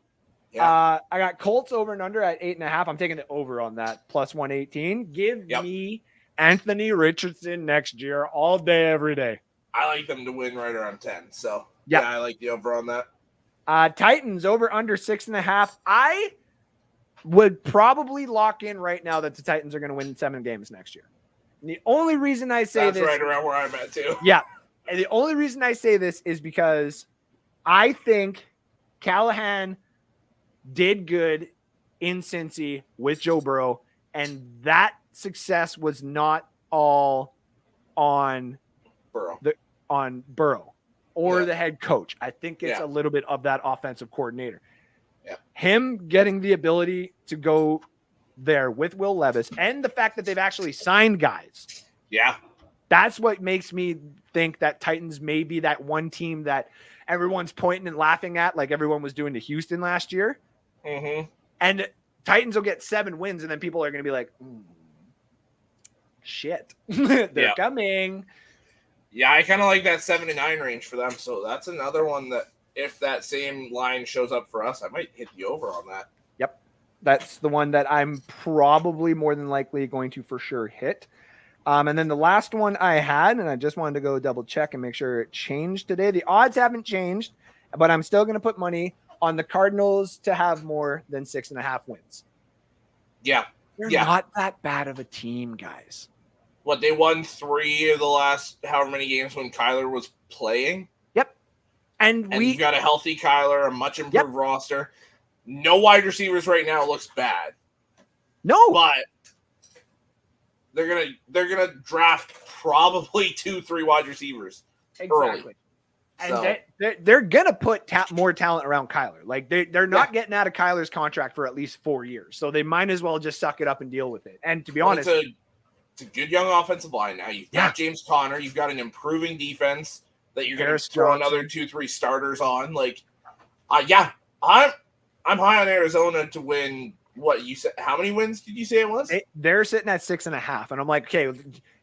I got Colts over and under at 8.5. I'm taking the over on that, +118. Give me Anthony Richardson next year all day, every day. I like them to win right around 10. So, yeah I like the over on that. Titans over under 6.5. I would probably lock in right now that the Titans are going to win 7 games next year. And the only reason I say that's right around where I'm at too. Yeah. And the only reason I say this is because I think Callahan did good in Cincy with Joe Burrow, and that success was not all on Burrow. Or the head coach. I think it's a little bit of that offensive coordinator. Yeah. Him getting the ability to go there with Will Levis and the fact that they've actually signed guys. Yeah. That's what makes me think that Titans may be that one team that everyone's pointing and laughing at like everyone was doing to Houston last year. Mm-hmm. And Titans will get 7 wins and then people are going to be like, shit, they're coming. Yeah, I kind of like that 7 to 9 range for them. So that's another one that if that same line shows up for us, I might hit the over on that. Yep. That's the one that I'm probably more than likely going to for sure hit. And then the last one I had, and I just wanted to go double check and make sure it changed today. The odds haven't changed, but I'm still going to put money on the Cardinals to have more than 6.5 wins. Yeah. They're not that bad of a team, guys. What, they won 3 of the last however many games when Kyler was playing? Yep. And you've got a healthy Kyler, a much improved roster. No wide receivers right now looks bad. No. But they're gonna draft probably 2-3 wide receivers. Exactly. Early. And they're gonna put more talent around Kyler. Like they're not getting out of Kyler's contract for at least 4 years. So they might as well just suck it up and deal with it. And to be honest, it's a good young offensive line now. You've got James Conner. You've got an improving defense that you're going to throw another 2-3 starters on. Like, I'm high on Arizona to win. What you said? How many wins did you say it was? They're sitting at 6.5, and I'm like, okay,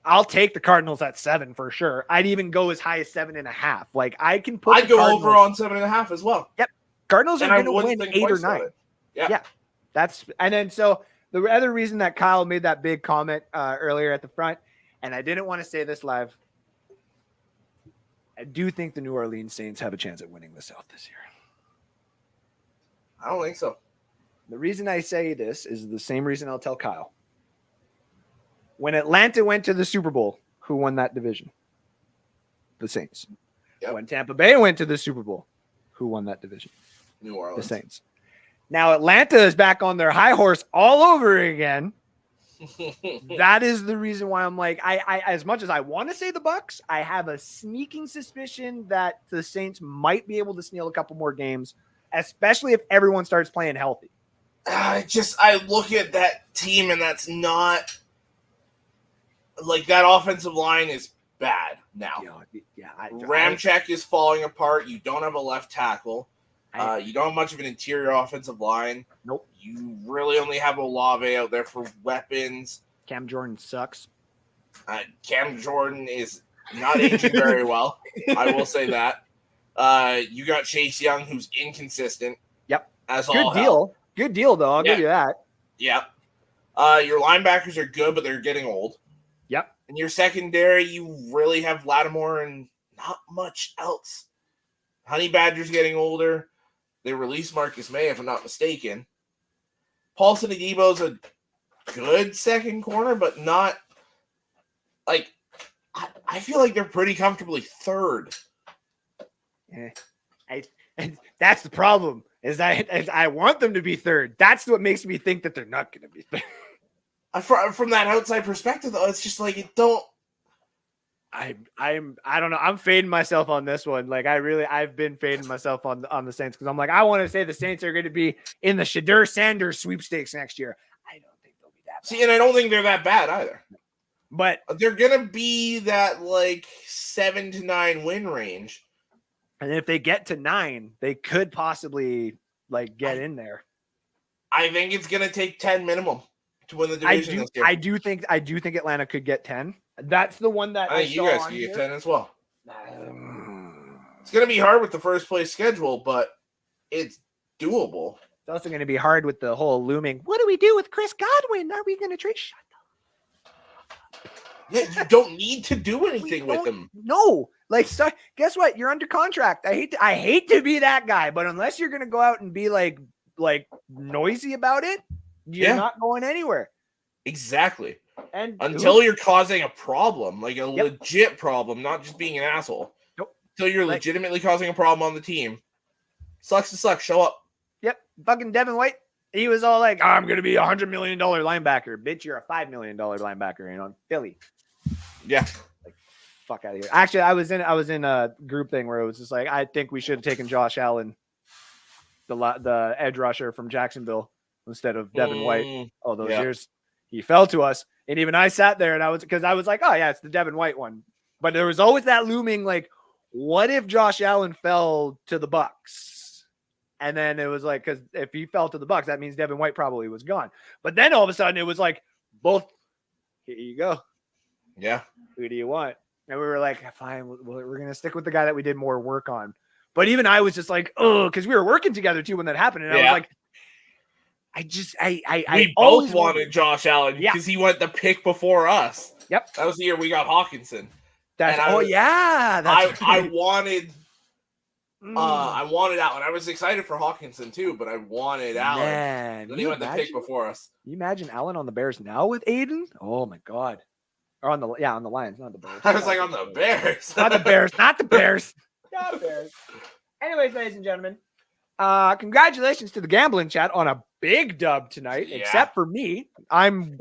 I'll take the Cardinals at 7 for sure. I'd even go as high as 7.5. Like I can put. I'd go over on 7.5 as well. Yep, Cardinals are going to win 8 or 9. Yeah, and then so. The other reason that Kyle made that big comment earlier at the front, and I didn't want to say this live, I do think the New Orleans Saints have a chance at winning the South this year. I don't think so. The reason I say this is the same reason I'll tell Kyle. When Atlanta went to the Super Bowl, who won that division? The Saints. Yep. When Tampa Bay went to the Super Bowl, who won that division? New Orleans. The Saints. Now Atlanta is back on their high horse all over again. That is the reason why I'm like, I as much as I want to say the Bucks, I have a sneaking suspicion that the Saints might be able to steal a couple more games, especially if everyone starts playing healthy. I look at that team and that's not like that offensive line is bad now. Ramczyk is falling apart. You don't have a left tackle. You don't have much of an interior offensive line. Nope. You really only have Olave out there for weapons. Cam Jordan sucks. Cam Jordan is not aging very well. I will say that. You got Chase Young, who's inconsistent. Yep. As good all deal. hell. Good deal, though. I'll give you that. Yep. Your linebackers are good, but they're getting old. Yep. And your secondary, you really have Lattimore and not much else. Honey Badger's getting older. They released Marcus May, if I'm not mistaken. Paulson Adebo's a good second corner, but not like I feel like they're pretty comfortably third. Yeah. And that's the problem. Is I want them to be third. That's what makes me think that they're not going to be third. From that outside perspective, though, it's just like it don't. I don't know. I'm fading myself on this one. Like I've been fading myself on the Saints because I'm like I want to say the Saints are going to be in the Shadur Sanders sweepstakes next year. I don't think they'll be that bad. See, and I don't think they're that bad either. But they're gonna be that like 7 to 9 win range. And if they get to 9, they could possibly like get in there. I think it's gonna take 10 minimum to win the division this year. I do think Atlanta could get 10. That's the one that I think you guys could get 10 as well. It's gonna be hard with the first place schedule, but it's doable. It's also going to be hard with the whole looming. What do we do with Chris Godwin? Are we going to trade? Shut up. Yeah, you don't need to do anything with him. No, like, so, guess what? You're under contract. I hate to be that guy, but unless you're going to go out and be like noisy about it, you're not going anywhere. Exactly. And until you're causing a problem, like a legit problem, not just being an asshole. Nope. Until you're legitimately causing a problem on the team. Sucks to suck. Show up. Yep. Fucking Devin White. He was all like, I'm going to be $100 million linebacker. Bitch, you're a $5 million linebacker in Philly. Yeah. Like, fuck out of here. Actually, I was in a group thing where it was just like, I think we should have taken Josh Allen, the edge rusher from Jacksonville, instead of Devin White. All those years. He fell to us. And even I sat there and I was like, oh yeah, it's the Devin White one. But there was always that looming, like, what if Josh Allen fell to the Bucks? And then it was like, because if he fell to the Bucks, that means Devin White probably was gone. But then all of a sudden it was like, both, here you go. Yeah. Who do you want? And we were like, fine, we're going to stick with the guy that we did more work on. But even I was just like, oh, because we were working together too when that happened. And I was like, we both wanted Josh Allen because he went the pick before us. Yep. That was the year we got Hawkinson. I wanted Allen. I was excited for Hawkinson too, but I wanted Allen. Man, then he went the pick before us. You imagine Allen on the Bears now with Aiden? Oh my God. Or on the Lions, not the Bears. I was like on the Bears. Not the Bears. Not the Bears. Not Bears. Anyways, ladies and gentlemen, congratulations to the gambling chat on a big dub tonight, except for me. I'm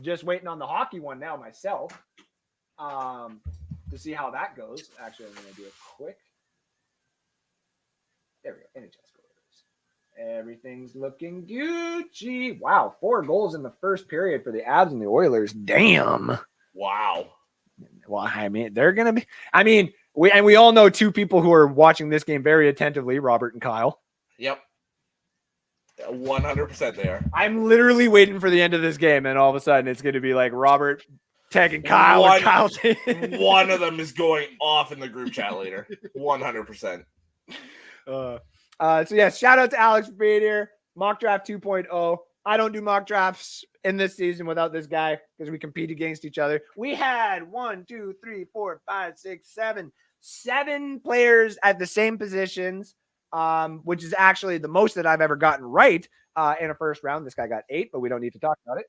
just waiting on the hockey one now myself to see how that goes. Actually, I'm going to do a quick. There we go. NHL scores. Everything's looking Gucci. Wow, 4 goals in the first period for the Avs and the Oilers. Damn. Wow. Well, I mean, they're going to be. I mean, we all know 2 people who are watching this game very attentively, Robert and Kyle. Yep. 100% there. I'm literally waiting for the end of this game, and all of a sudden it's going to be like Robert tagging Kyle. One of them is going off in the group chat later. 100%. So yes, shout out to Alex for being here. Mock Draft 2.0. I don't do mock drafts in this season without this guy because we compete against each other. We had 1, 2, 3, 4, 5, 6, 7 players at the same positions. Which is actually the most that I've ever gotten right in a first round. This guy got 8, but we don't need to talk about it.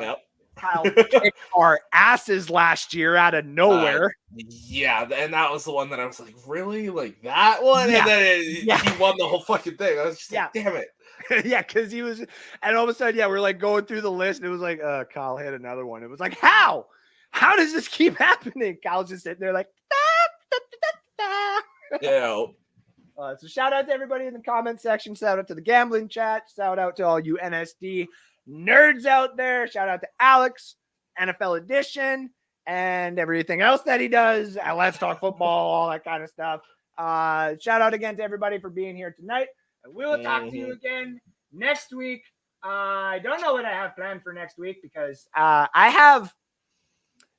Yep. Kyle kicked our asses last year out of nowhere. Yeah, and that was the one that I was like, really? Like that one? Yeah. And then he won the whole fucking thing. I was just like, damn it. Yeah, because he was, and all of a sudden, we're like going through the list, and it was like, Kyle hit another one. It was like, how? How does this keep happening? Kyle's just sitting there like, Yeah. So shout out to everybody in the comment section. Shout out to the gambling chat. Shout out to all you NSD nerds out there. Shout out to Alex, NFL Edition, and everything else that he does. Let's Talk Football, all that kind of stuff. Shout out again to everybody for being here tonight. We will talk to you again next week. I don't know what I have planned for next week because I have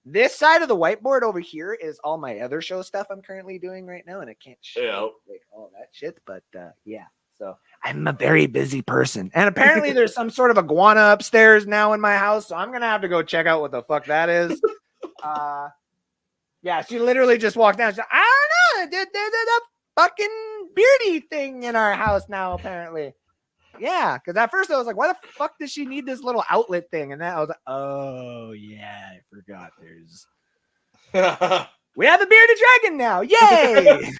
this side of the whiteboard over here is all my other show stuff I'm currently doing right now, and I can't show like all that shit. But yeah, so I'm a very busy person, and apparently there's some sort of iguana upstairs now in my house, so I'm gonna have to go check out what the fuck that is. Yeah, she literally just walked down. She's like, I don't know, there's a fucking beardy thing in our house now, apparently. Yeah, because at first I was like, why the fuck does she need this little outlet thing? And then I was like, oh, yeah, I forgot there's... We have a bearded dragon now. Yay!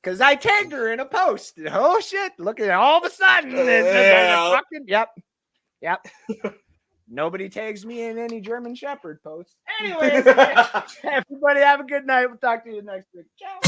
Because I tagged her in a post. Oh, shit. Look at it. All of a sudden. Fucking, yep. Nobody tags me in any German Shepherd posts. Anyways, everybody have a good night. We'll talk to you next week. Ciao.